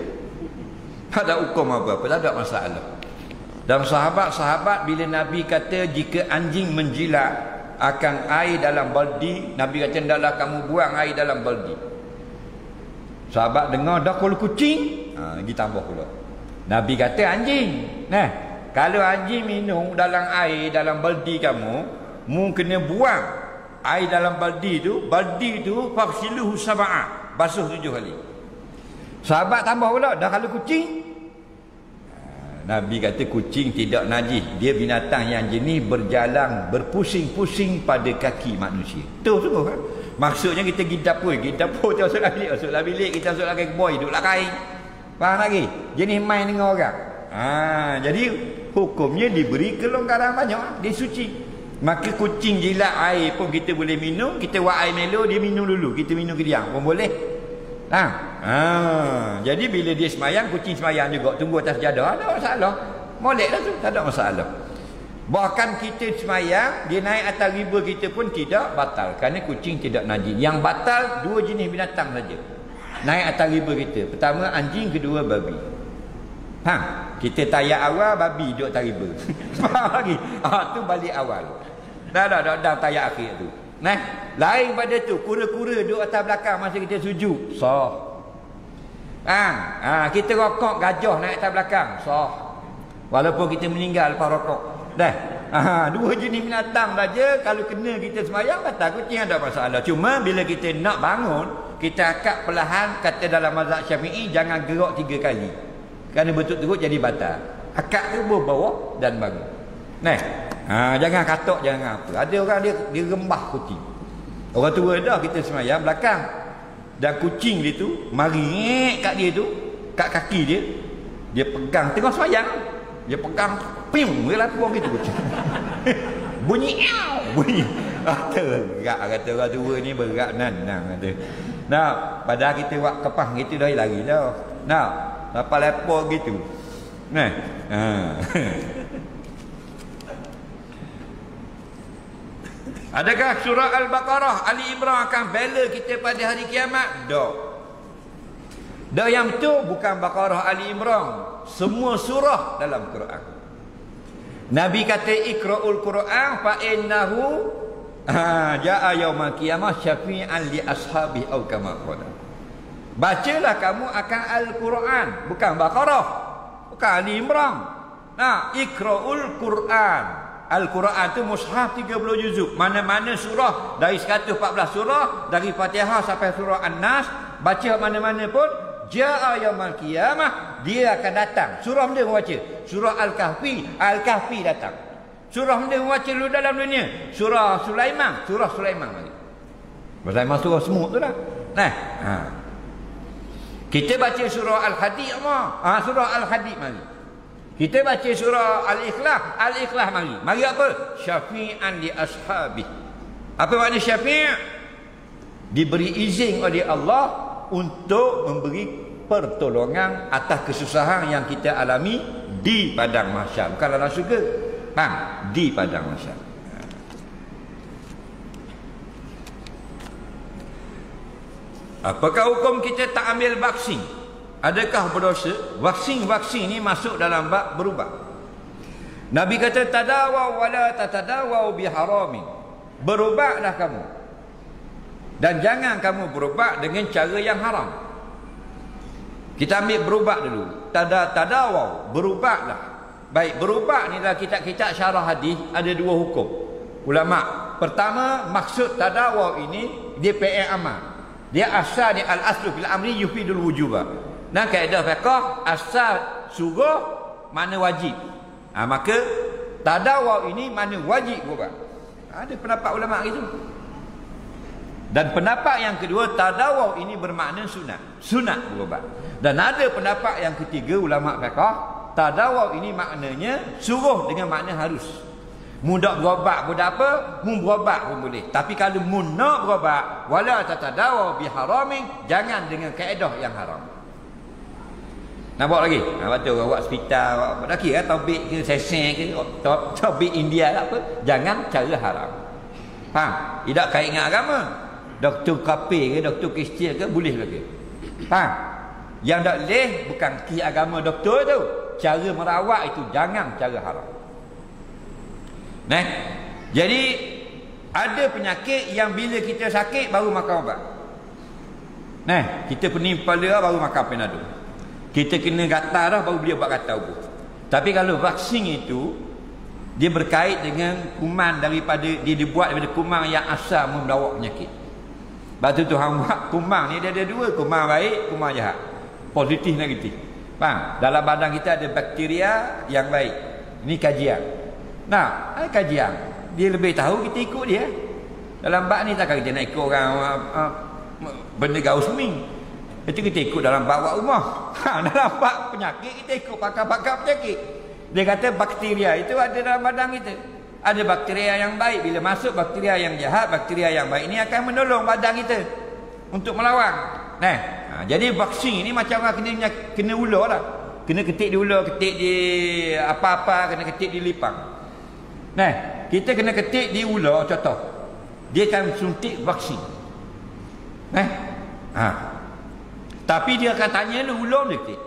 Tak ada hukum apa-apa, tak ada masalah. Dan sahabat-sahabat bila Nabi kata jika anjing menjilat akan air dalam baldi, Nabi kata hendaklah kamu buang air dalam baldi. Sahabat dengar, dah kalau kucing, lagi tambah pula. Nabi kata anjing. Kalau anjing minum dalam air dalam baldi kamu, mu kena buang air dalam baldi tu faghsiluhu sab'a, basuh 7 kali. Sahabat tambah pula, dah kalau kucing, Nabi kata kucing tidak najis, dia binatang yang jenis berjalan berpusing-pusing pada kaki manusia. Tu sungguh kan? Maksudnya kita pergi dapur tu masuklah bilik, kita masuklah ke boy, duduklah kain. Faham lagi? Jenis main dengan orang. Jadi hukumnya diberi kelonggaran banyak, dia suci. Maka kucing jilat air pun kita boleh minum, kita buat air melo, dia minum dulu, kita minum kediang pun boleh. Jadi bila dia semayang, kucing semayang juga, tunggu atas jadah, tak ada masalah. Molek lah tu, tak ada masalah. Bahkan kita semayang, dia naik atas riba kita pun tidak batal, kerana kucing tidak najis. Yang batal 2 jenis binatang saja naik atas riba kita. Pertama anjing, kedua babi. Kita tayak awal, babi duduk atas riba. Faham lagi? Tu balik awal. Dah tayak akhir tu. Lain pada tu, kura-kura duduk atas belakang masa kita sujud, sah. Kita rokok, gajah naik atas belakang, sah. Walaupun kita meninggal lepas rokok. 2 jenis binatang saja kalau kena kita semayang batal. Kucing ada masalah. Cuma bila kita nak bangun, kita akad perlahan, kata dalam mazhab Syafi'i jangan gerak 3 kali. Kerana betul teruk jadi batal. Akad tu bawah dan bangun. Jangan katok, jangan apa. Ada orang dia rembah kucing. Orang tua dah kita semayang belakang, dan kucing dia tu mari ngek kat dia tu, kat kaki dia, dia pegang tengah semayang, dia pegang pium lapor gitu. Bunyi bunyi. Tergerak kata orang tua ni berat nanang kata. Nah, padahal kita buat kepah gitu dah lari dah. Nah, apa lapor gitu. Nah. Adakah surah Al-Baqarah, Ali Imran akan bela kita pada hari kiamat? Tak. Dah yang betul bukan Baqarah, Ali Imran. Semua surah dalam Quran. Nabi kata ikra'ul Quran fa innahu jaa yaumal qiyamah syafi'an li ashabi au kama qala. Bacalah kamu akan Al-Quran, bukan Baqarah, bukan Ali Imran. Nah, ikra'ul Quran. Al-Quran tu mushaf 30 juzuk. Mana-mana surah dari 114 surah, dari Fatihah sampai surah An-Nas, baca mana-mana pun jaa yaumul qiyamah, dia akan datang. Surah dia membaca surah Al-Kahfi, Al-Kahfi datang. Surah dia membaca dulu dalam dunia surah Sulaiman lagi. Sulaiman surah semut tu lah. Nah, kita baca surah Al-Hadid surah Al-Hadid mari. Kita baca surah Al-Ikhlas mari. Mari apa? Syafi'an li ashabi. Apa makna syafi'? Diberi izin oleh Allah untuk memberi pertolongan atas kesusahan yang kita alami di padang mahsyar. Bukan dalam syurga. Faham? Di padang mahsyar. Apakah hukum kita tak ambil vaksin? Adakah berdosa? Vaksin ni masuk dalam bab berubat. Nabi kata tadawaw wala tatadawaw biharamin. Berubatlah kamu. Dan jangan kamu berubat dengan cara yang haram. Kita ambil berubat dulu. Tadawaw, berubatlah. Baik, berubat ni dalam kitab-kitab syarah hadis ada dua hukum ulama. Pertama, maksud tadawaw ini dia fi'il amal. Dia asal ni al-aslu fil amri yufidul wujuba. Dan kaedah fiqh asal suruh mana wajib. Maka tadawaw ini mana wajib berubat. Ada pendapat ulama itu. Dan pendapat yang kedua, tadawaw ini bermakna sunat berubat. Dan ada pendapat yang ketiga ulama fiqh, tadawaw ini maknanya suruh dengan makna harus. Mudak berobat pun tak apa, mun berobat pun boleh. Tapi kalau mun nak berobat, wala tatadawaw biharamin, jangan dengan kaedah yang haram. Nak buat lagi? Waktu orang buat hospital, tak kira topik ke sesen ke, topik India tak apa, jangan cara haram. Faham? Tidak kait dengan agama. Doktor kafe ke, doktor Kristian ke, boleh lagi. Faham? Yang tak boleh bukan ki agama doktor tu. Cara merawat itu jangan cara haram. Nah, jadi ada penyakit yang bila kita sakit baru makan ubat. Nah, kita pening kepala baru makan Panadol. Kita kena gatal dah baru dia buat gatal pun. Tapi kalau vaksin itu dia berkait dengan kuman daripada dia dibuat daripada kuman yang asal membawa penyakit. Sebab tu Tuhan buat kuman ni dia ada dua, kuman baik, kuman jahat. Positif negatif. Faham? Dalam badan kita ada bakteria yang baik. Ini kajian. Nah, ada kajian. Dia lebih tahu, kita ikut dia. Dalam bab ni takkan kita nak ikut orang benda gaus seming. Itu kita ikut dalam bab rumah. Dalam bab penyakit kita ikut pakar-pakar penyakit. Dia kata bakteria itu ada dalam badan kita. Ada bakteria yang baik. Bila masuk bakteria yang jahat, bakteria yang baik ini akan menolong badan kita untuk melawan. Jadi vaksin ni macam orang kena ular lah. Kena ketik di ular, ketik di apa-apa, kena ketik di lipang. Kita kena ketik di ular contoh. Dia akan suntik vaksin. Tapi dia akan tanya lu ular dia ketik.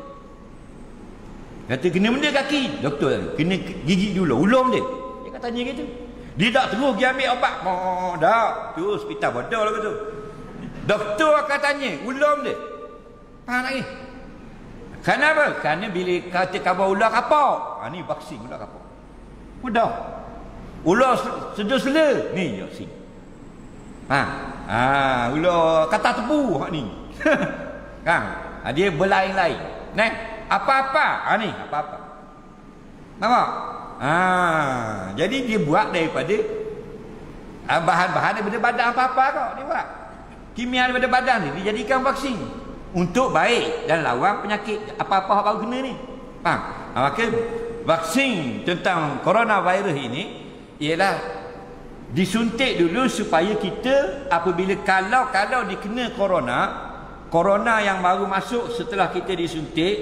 Kata kena benda kaki. Doktor kena gigi dulu ular dia. Dia akan tanya gitu. Dia tak terus pergi ambil obat. Dah. Tu hospital bodoh lah tu. Doktor akan tanya ular dia. Faham lagi? Kenapa? Kerana bila kata khabar ular kapau. Ni vaksin ular kapau. Mudah. Ular sedar-sedar. Ni vaksin. Ular kata tebu hak ni. Kan? Dia berlain-lain. Apa-apa. Ni apa-apa. Nampak? Jadi dia buat daripada bahan-bahan daripada badan apa-apa kau. Dia buat. Kimia daripada badan ni dijadikan vaksin. Untuk baik dan lawan penyakit apa-apa yang baru kena ni. Faham? Maka vaksin tentang coronavirus ini ialah disuntik dulu supaya kita apabila kalau dikena corona yang baru masuk setelah kita disuntik,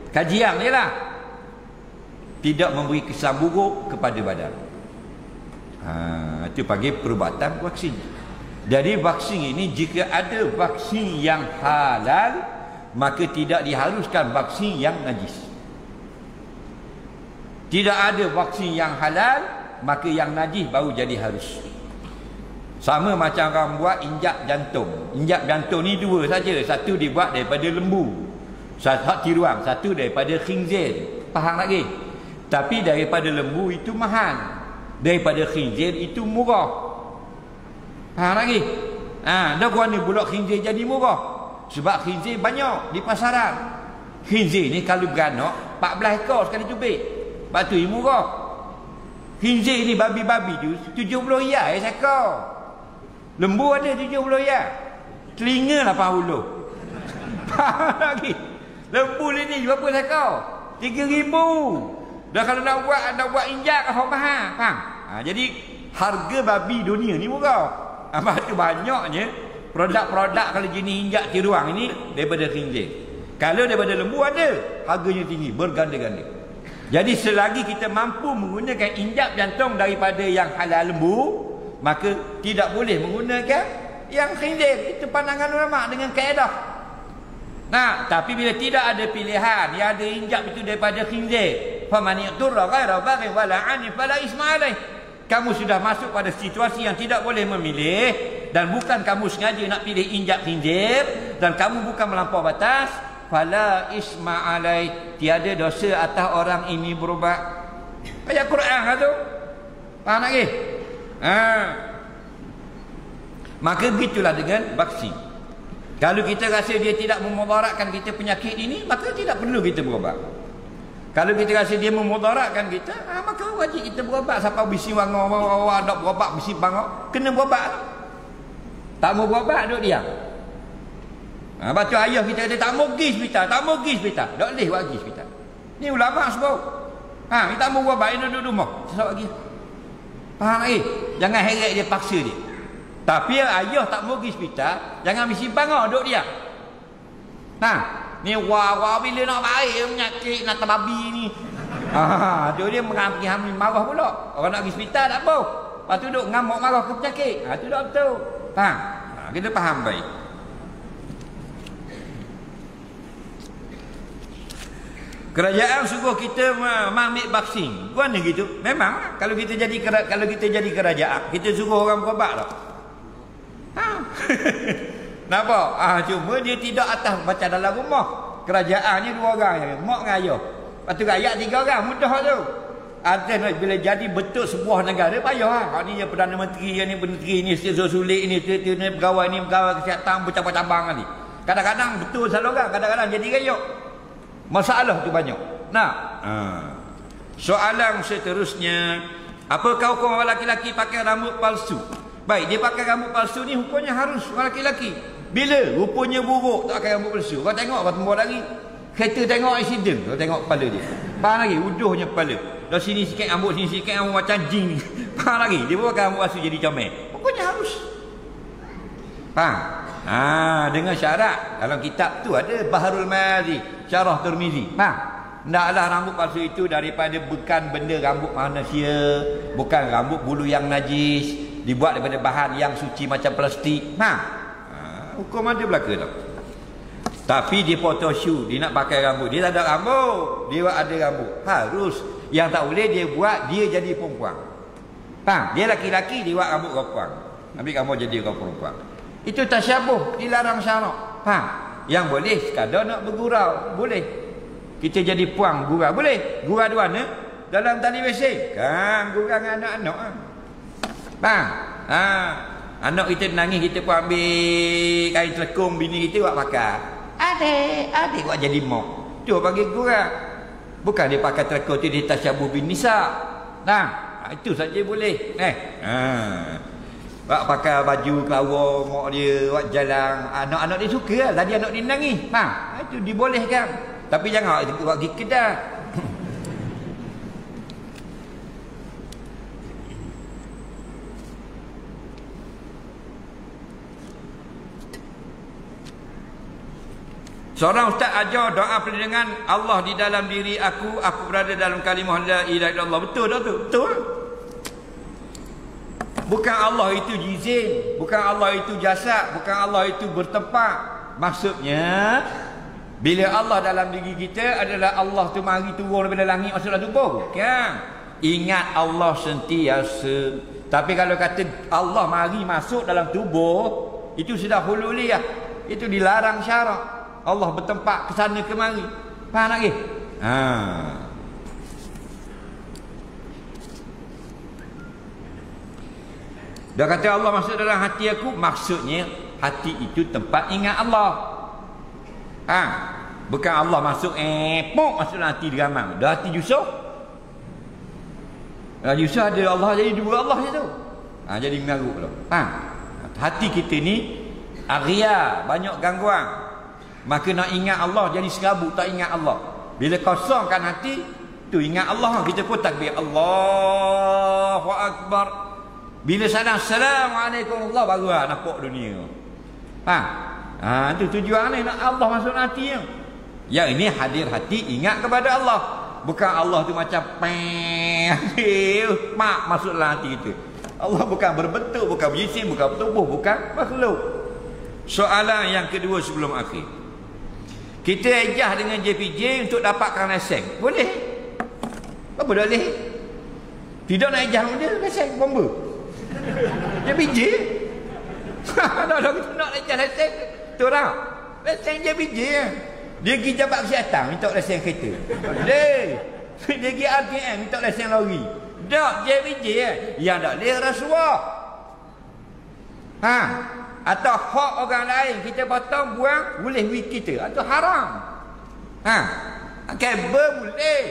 kajian dia lah tidak memberi kesan buruk kepada badan. Itu panggil perubatan vaksin. Jadi vaksin ini, jika ada vaksin yang halal, maka tidak diharuskan vaksin yang najis. Tidak ada vaksin yang halal, maka yang najis baru jadi harus. Sama macam orang buat injak jantung. Injak jantung ni dua saja. Satu dibuat daripada lembu, satu tiruang, satu daripada khinzir. Faham lagi? Tapi daripada lembu itu mahal, daripada khinzir itu murah. Faham lagi? Dah guna pula khinzir jadi murah. Sebab khinzir banyak di pasaran. Khinzir ni kalau beranak 14 ekor sekali cubit. Lepas tu murah. Khinzir ni babi-babi tu 70 riyal sekor. Lembu ada 70 riyal. Telinga 80. Faham lagi? Lembu ni berapa sekor? 3,000. Dah kalau nak buat injak apa mahal. Faham? Jadi harga babi dunia ni murah. Apa tu banyaknya produk-produk kalau jenis injak tiruang ini daripada khinzir. Kalau daripada lembu ada, harganya tinggi, berganda-ganda. Jadi selagi kita mampu menggunakan injak jantung daripada yang halal lembu, maka tidak boleh menggunakan yang khinzir. Itu pandangan ulama dengan kaedah. Tapi bila tidak ada pilihan, yang ada injak itu daripada khinzir, faman yaturra ghaira baghin wala 'ani fala isma alaih. Kamu sudah masuk pada situasi yang tidak boleh memilih, dan bukan kamu sengaja nak pilih injak khinzir, dan kamu bukan melampau batas, fala isma alaih, tiada dosa atas orang ini berubat. Ayat Quran lah tu. Faham lagi? Maka begitulah dengan vaksin. Kalau kita rasa dia tidak memudaratkan kita penyakit ini, maka tidak perlu kita berubat. Kalau kita rasa dia memudaratkan kita, maka wajib kita berubat. Siapa bisi wangau nak berubat bisi bangau, kena berubat. Tak mau berubat duduk diam. Baca ayah kita kata tak mau pergi hospital, tak mau pergi hospital. Tak boleh buat pergi hospital. Ni ulama sebut. Kita mau berubat, dia duduk rumah. Sebab lagi. Faham lagi? Jangan heret dia, paksa dia. Tapi ayah tak mau pergi hospital, jangan mesti bangau duduk diam. Ni wah bila nak baik penyakit nak terbabi ni. Tu dia mengambil hamil marah pula. Orang nak pergi hospital tak apa. Lepas tu duduk ngamuk marah ke penyakit. Tu dah betul. Faham? Kita faham baik. Kerajaan suruh kita ambil vaksin. Mana gitu? Memang kalau kita jadi kerajaan, kita suruh orang berubat tak? Nampak? Cuma dia tidak atas macam dalam rumah. Kerajaannya 2 orang je, mak dengan ayah. Lepas tu rakyat 3 orang, mudah tu. Bila jadi betul sebuah negara, payah. Ni yang Perdana Menteri, ni Menteri, ni sulit, ni pegawai kesihatan bercabang-cabang kali. Kadang-kadang betul salah orang, kadang-kadang jadi gayok. Masalah tu banyak. Soalan seterusnya, apakah hukum orang lelaki pakai rambut palsu? Baik, dia pakai rambut palsu ni hukumnya harus orang lelaki. Bila rupanya buruk tak pakai rambut palsu. Kau tengok kau tembak lagi. Kereta tengok accident, kau tengok kepala dia. Faham lagi? Uduhnya kepala. Dah sini sikit rambut, sini sikit rambut macam jin. Faham lagi? Dia pakai rambut palsu jadi comel. Hukumnya harus. Faham? Dengan syarat dalam kitab tu ada Baharul Mazi, Syarah Tirmizi. Hendaklah rambut palsu itu daripada bukan benda rambut manusia, bukan rambut bulu yang najis, dibuat daripada bahan yang suci macam plastik. Hukum ada belaka tau. Tapi dia photoshoot, dia nak pakai rambut, dia tak ada rambut, dia ada rambut. Harus. Yang tak boleh dia buat dia jadi perempuan. Faham? Dia laki-laki dia buat rambut perempuan. Ambil rambut jadi rambut perempuan. Itu tasyabuh, dilarang syarak. Faham? Yang boleh sekadar nak bergurau, boleh. Kita jadi puang gurau, boleh. Gurau di mana? Dalam tali WC. Kan gurau dengan anak-anak. Faham? Anak kita nangis, kita pun ambil kain telekung bini kita buat pakai. Adik buat jadi mok. Tu bagi gurau. Bukan dia pakai telekung tu dia tasyabuh bin nisa. Itu saja boleh. Buat pakai baju kelawar mak dia, buat jalan. Anak-anak dia suka lah. Tadi anak dia nangis. Itu dibolehkan. Tapi jangan buat pergi kedai. Seorang ustaz ajar doa perlindungan Allah di dalam diri aku berada dalam kalimah la ilaha illallah. Betul tak tu? Betul. Bukan Allah itu jizim, bukan Allah itu jasad, bukan Allah itu bertempat. Maksudnya bila Allah dalam diri kita adalah Allah tu mari turun daripada langit masuk dalam tubuh. Bukan. Ingat Allah sentiasa. Tapi kalau kata Allah mari masuk dalam tubuh, itu sudah hululiyah. Itu dilarang syarak. Allah bertempat ke sana kemari. Faham lagi? Dia kata Allah masuk dalam hati aku, maksudnya hati itu tempat ingat Allah. Bukan Allah masuk masuk dalam hati diramang. Dah hati Yusuf. Yusuf ada Allah jadi dua Allah je tu. Jadi mengarut pula. Hati kita ni aria, banyak gangguan. Maka nak ingat Allah jadi serabut, tak ingat Allah. Bila kosongkan hati, tu ingat Allah. Kita pun takbir Allahu Akbar. Bila salam Assalamualaikum Allah, baru nampak dunia. Itu tujuan ni, nak Allah masuk hati. Yang ini hadir hati ingat kepada Allah. Bukan Allah tu macam mak masuk dalam hati kita. Allah bukan berbentuk, bukan berjisim, bukan bertubuh, bukan makhluk. Soalan yang kedua sebelum akhir. Kita ejah dengan JPJ untuk dapatkan lesen. Boleh? Apa boleh? Tidak nak ejah dengan dia, lesen bomba. JPJ? Kita nak ejah lesen. Betul tak? Lesen JPJ. Dia pergi jabat kesihatan, minta lesen kereta. Boleh. Dia pergi RTM, minta lesen lori. Tak, JPJ. Yang tak boleh rasuah. Atau hak orang lain kita potong buang, boleh duit kita atau haram. Kabel boleh.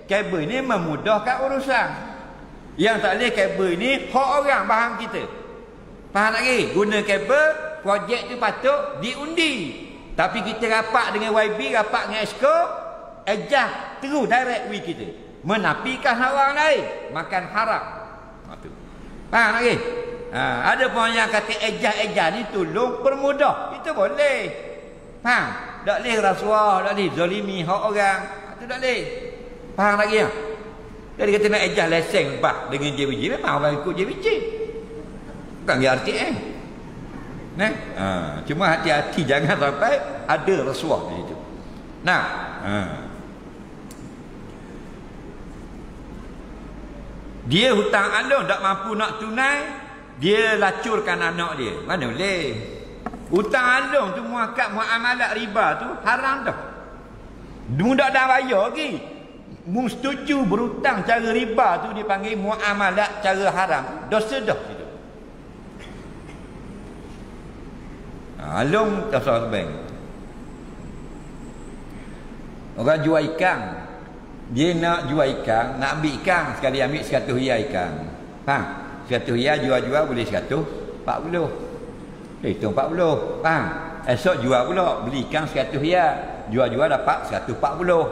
Kabel ni memudahkan urusan. Yang tak boleh kabel ni hak orang, bahan kita. Faham lagi? Guna kabel, projek tu patut diundi. Tapi kita rapat dengan YB, rapat dengan Exco, ejah terus direct duit kita. Menapikan orang lain, makan haram. Faham lagi? Ada pun yang kata ejah-ejah ni tolong permudah. Itu boleh. Faham? Tak boleh rasuah, tak boleh zalimi hak orang. Itu tak boleh. Faham lagi ya? Jadi kata nak ejah lesen lepas dengan JBJ, memang orang ikut JBJ. Bukan dia RTM. Cuma hati-hati jangan sampai ada rasuah di situ. Dia hutang alung tak mampu nak tunai, dia lacurkan anak dia. Mana boleh? Hutang alung tu muamalat riba tu haram dah. Mudah dah bayar lagi. Setuju berhutang cara riba tu dipanggil muamalat cara haram. Dosa dah gitu. Alung tak salah bank. Orang jual ikan. Dia nak jual ikan, nak ambil ikan, sekali ambil 100 riyal ikan. 100 riyal jual-jual boleh 140. Hitung 40. Esok jual pula, beli ikan 100 riyal. Jual-jual dapat 140,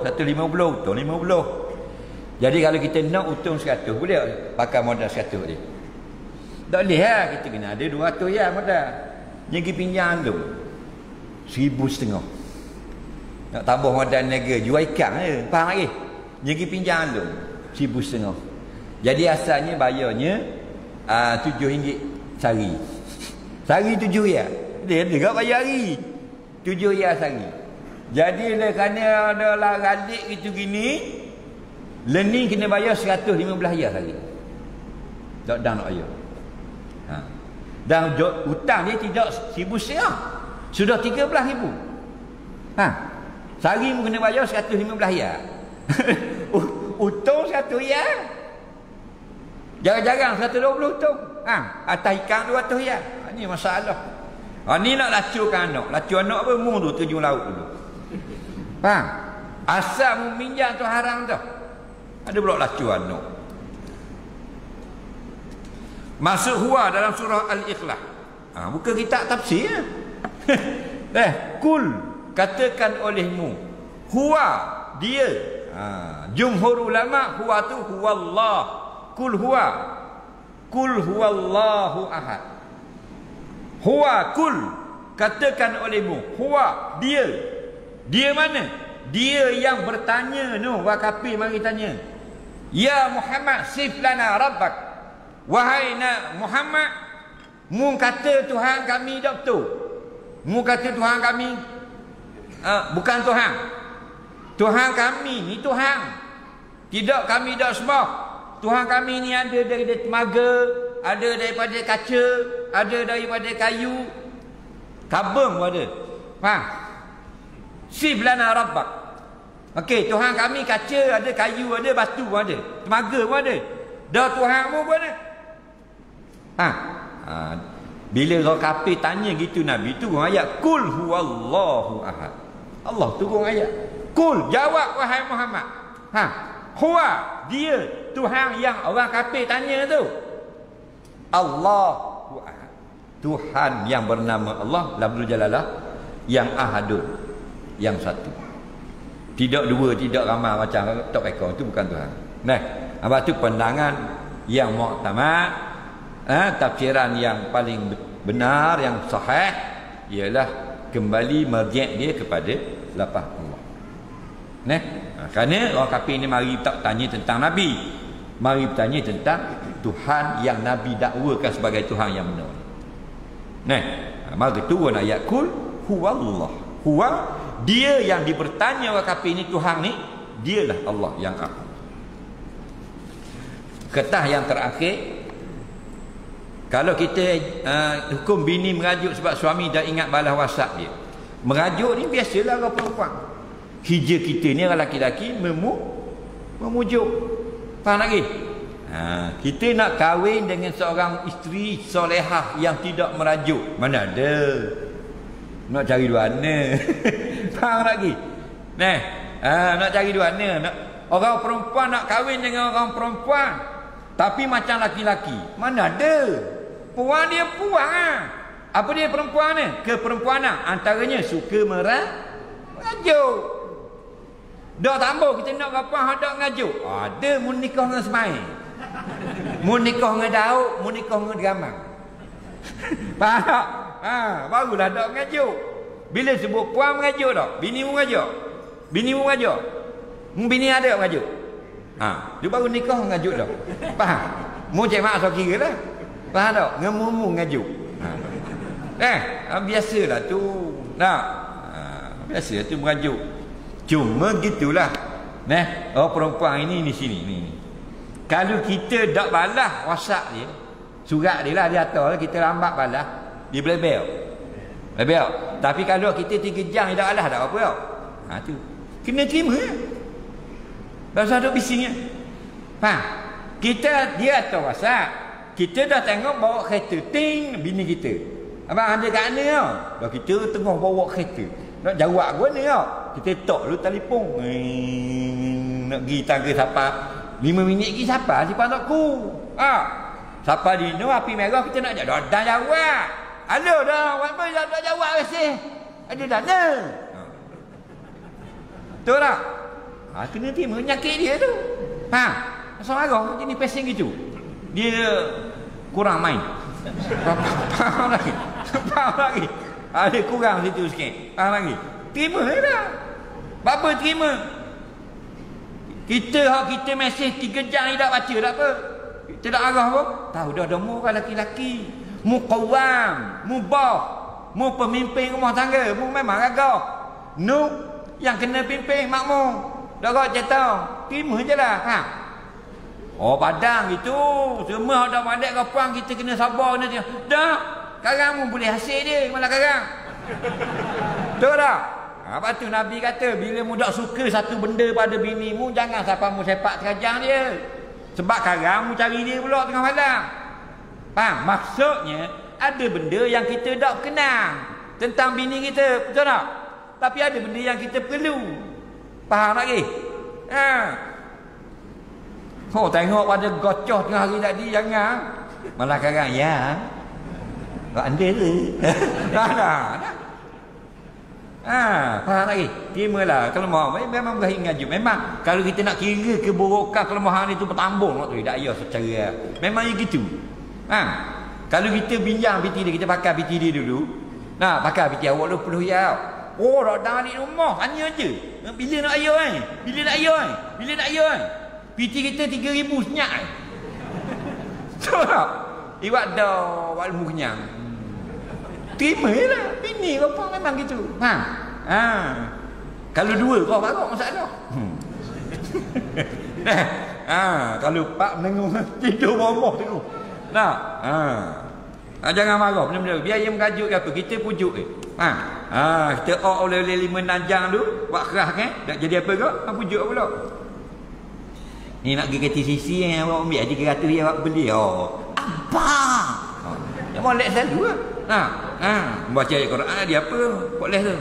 150, untung 50. Jadi kalau kita nak untung 100, boleh pakai modal 100 dia. Tak boleh lah, kita kena ada 200 riyal modal. Yang pergi pinjam tu 1,500. Nak tambah modal niaga, jual ikan je. Faham lagi? Yang pergi pinjam tu 1,500. Jadi asalnya bayarnya RM7 sehari. Sehari 7 riyal. Dia juga bayar hari 7 riyal sehari. Jadi kerana ada lah radik gitu gini, learning kena bayar 115 riyal sehari. Tak dah nak bayar. Dan hutang dia tidak 1,100. Sudah 13,000. Sehari pun kena bayar 115 riyal. Untung 1 riyal. Jarang-jarang 120 untung. Atas ikan 200 riyal. Ini masalah. Ni nak lacurkan anak. Lacur anak apa? Mu tu terjun laut dulu. Asal mu minjam tu haram tu. Ada pula lacur anak. Masuk huwa dalam surah Al-Ikhlas. Bukan kitab tafsir. Kul, katakan olehmu. Huwa, dia. Jumhur ulama, huwa tu huwallah. Kul huwa. Kul huwallahu ahad. Huwa kul, katakan olehmu. Huwa, dia. Dia mana? Dia yang bertanya no, orang kafir mari tanya. Ya Muhammad, sif lana rabbak. Wahai Muhammad, mu kata Tuhan kami tak betul. Mu kata Tuhan kami bukan Tuhan. Tuhan kami ni Tuhan. Tidak, kami tak sembah. Tuhan kami ni ada daripada temaga, ada daripada kaca, ada daripada kayu, tabung pun ada. Faham? Sif lana rabbak. Okey, Tuhan kami kaca, ada kayu, ada batu pun ada, temaga pun ada. Dah Tuhanmu pun ada. Bila orang kafir tanya gitu, Nabi turun ayat kul huwallahu ahad. Allah turun ayat kul, jawab wahai Muhammad. Huwa, dia Tuhan yang orang kafir tanya tu. Allahu ahad, Tuhan yang bernama Allah, lafzul jalalah, yang ahadun, yang satu. Tidak dua, tidak ramai macam tok ekor, itu bukan Tuhan. Nah, apa tu pandangan yang muktamad, tafsiran yang paling benar, yang sahih ialah kembali marji' dia kepada lafaz Allah. Nah, kerana orang kafir ni mari tak tanya tentang Nabi, mari bertanya tentang Tuhan yang Nabi dakwakan sebagai Tuhan yang benar. Nah, maka turun ayat kul huwallah. Huwa, dia yang dibertanya orang kafir ni, Tuhan ni dialah Allah yang ahad. Ketah yang terakhir, kalau kita hukum bini merajuk sebab suami dah ingat balas WhatsApp dia. Merajuk ni biasalah orang perempuan. Hijau kita ni orang laki-laki memujuk. Faham lagi? Kita nak kahwin dengan seorang isteri solehah yang tidak merajuk. Mana ada? Nak cari duana. Faham lagi? Nah, nak cari duana. Orang perempuan nak kahwin dengan orang perempuan tapi macam laki-laki. Mana ada? Puan dia puan. Apa dia perempuan ni? Keperempuanan. Antaranya suka merajuk. Dah tambah kita nak apa hendak ngajuk. Ada mun nikah dengan semai. Mun nikah dengan Daud, mun nikah dengan Gamang. Faham tak? Barulah dak ngajuk. Bila sebut puan mengajuk tak? Bini mu mengajuk. Bini mu mengajuk. Bini ada mengajuk. Dia baru nikah mengajuk dah. Faham? Mu cek mak so kira lah. Faham tak? Ngemu ngajuk. Biasalah tu. Biasalah tu mengajuk. Cuma gitulah. Orang perempuan ini di sini ni. Kalau kita tak balas WhatsApp dia, surat dia lah dia atas, kita lambat balas, dia belebel. Tapi kalau kita 3 jam tak balas tak apa tau. Tu kena terima ya. Bahasa duk bisingnya. Faham? Kita dia atas WhatsApp, kita dah tengok bawa kereta ting bini kita. Abang ada kat mana tau? Dah kita tengah bawa kereta. Nak jawab ke mana tau? Kita tok dulu telefon. Nak pergi tangga siapa? 5 minit lagi siapa? Si pandakku. Siapa dino api merah kita nak jawab. Dah jawab. Halo dah. Apa dah jawab rasa? Ada dana. Betul tak? Kena terima penyakit dia tu. Asal marah jenis pesing gitu. Dia kurang main. Faham lagi? Faham lagi? Ada kurang situ sikit. Faham lagi? Terima dah. Apa terima? Kita mesej 3 jam ni tak baca tak apa. Kita tak arah pun. Tahu dah mu orang laki-laki. Mu qawam, mu bah, mu pemimpin rumah tangga, mu memang gagah. Nu yang kena pimpin makmum. Dah kau cerita, terima je lah. Padang gitu. Semua dah mandek kau puang, kita kena sabar ni. Dah, sekarang mu boleh hasil dia, malah sekarang. Betul tak? Lepas tu Nabi kata, bila mu tak suka satu benda pada bini mu, jangan siapa mu sepak terajang dia. Sebab sekarang mu cari dia pula tengah malam. Faham? Maksudnya, ada benda yang kita tak kenal tentang bini kita. Betul tak? Tapi ada benda yang kita perlu. Faham lagi? Tengok pada gocoh tengah hari tadi, jangan. Malah sekarang, ya. Tak anda tu. Dah. Faham lagi? Terimalah kelemahan. Memang berakhir ngaju. Memang kalau kita nak kira keburukan kelemahan itu bertambung tak payah secara. Memang gitu. Kalau kita bincang PT dia, kita pakai PT dia dulu. Pakai PT awak 20 ya. Oh, dah ni rumah, hanya je. Bila nak ayah kan? Bila nak ayah kan? Bila nak ayah kan? PT kita 3,000 senyap kan? Tahu tak? Iwak dah, wak ilmu kenyang. Terima lah. Bini bapa memang gitu. Kalau dua kau baru masalah. Kalau pak menengok tidur bawah tu. Nah, jangan marah benda-benda. Biar dia mengajuk ke apa, kita pujuk kita oleh 5 nanjang tu, buat kerah kan? Tak jadi apa ke? Pujuk pula. Ni nak pergi KTCC yang awak ambil 300 yang awak beli. Apa? Yang molek selalu lah. Baca ayat Quran dia apa? Boleh tu.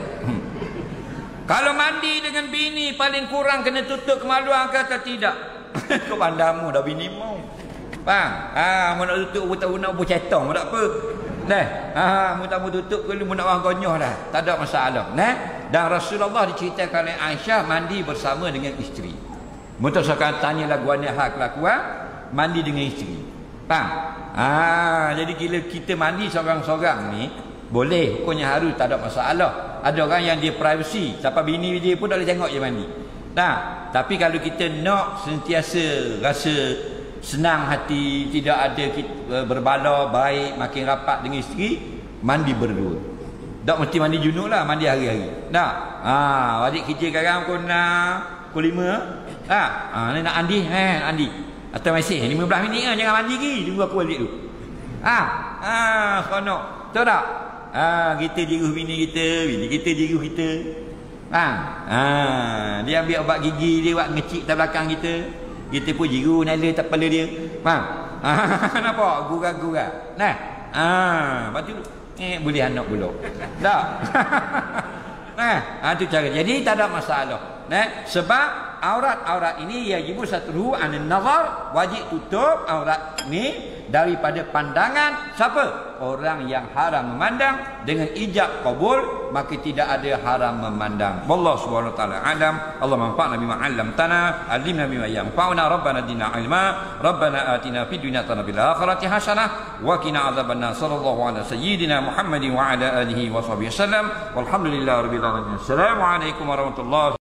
Kalau mandi dengan bini paling kurang kena tutup kemaluan ke atau tidak? Kau pandamu dah bini mau. Faham? Mau nak tutup tahu nak bercetong tak apa. Dah. Mu tak mau tutup ke mu nak orang gonyoh dah. Tak ada masalah. Dan Rasulullah diceritakan oleh Aisyah mandi bersama dengan isteri. Mungkin sekarang tanya lagu hak kelakuan mandi dengan isteri. Faham? Jadi bila kita mandi seorang-seorang ni boleh, hukumnya harus, tak ada masalah. Ada orang yang dia privacy, sampai bini dia pun tak boleh tengok dia mandi. Tapi kalau kita nak sentiasa rasa senang hati, tidak ada berbala, baik, makin rapat dengan isteri, mandi berdua. Tak mesti mandi junub lah, mandi hari-hari. Adik kerja sekarang pukul 5. Ni nak andi, andi. Atau mesej 15 minit kan, jangan mandi lagi, tunggu aku balik tu. Seronok. Tahu tak? Kita jiruh bini kita, bini kita jiruh kita. Dia ambil ubat gigi dia buat ngecik atas belakang kita. Kita pun jiruh nala atas kepala dia. Nampak? Gurau-gurau. Lepas tu boleh anak pula. Tak? Itu cara. Jadi tak ada masalah. Sebab aurat-aurat ini yajibu satruhu anin nazar, wajib tutup aurat ni daripada pandangan siapa? Orang yang haram memandang. Dengan ijab qabul maka tidak ada haram memandang. Wallahu subhanahu wa ta'ala alam. Allah manfa'na bima 'allamtana, 'allimna bima yanfa'una, rabbana zidna 'ilma, rabbana atina fid dunya hasanah fil akhirati hasanah wa qina adzabannar. Sallallahu ala sayyidina Muhammadin wa ala alihi wa sahbihi wasallam. Walhamdulillahirabbil alamin. Assalamualaikum warahmatullahi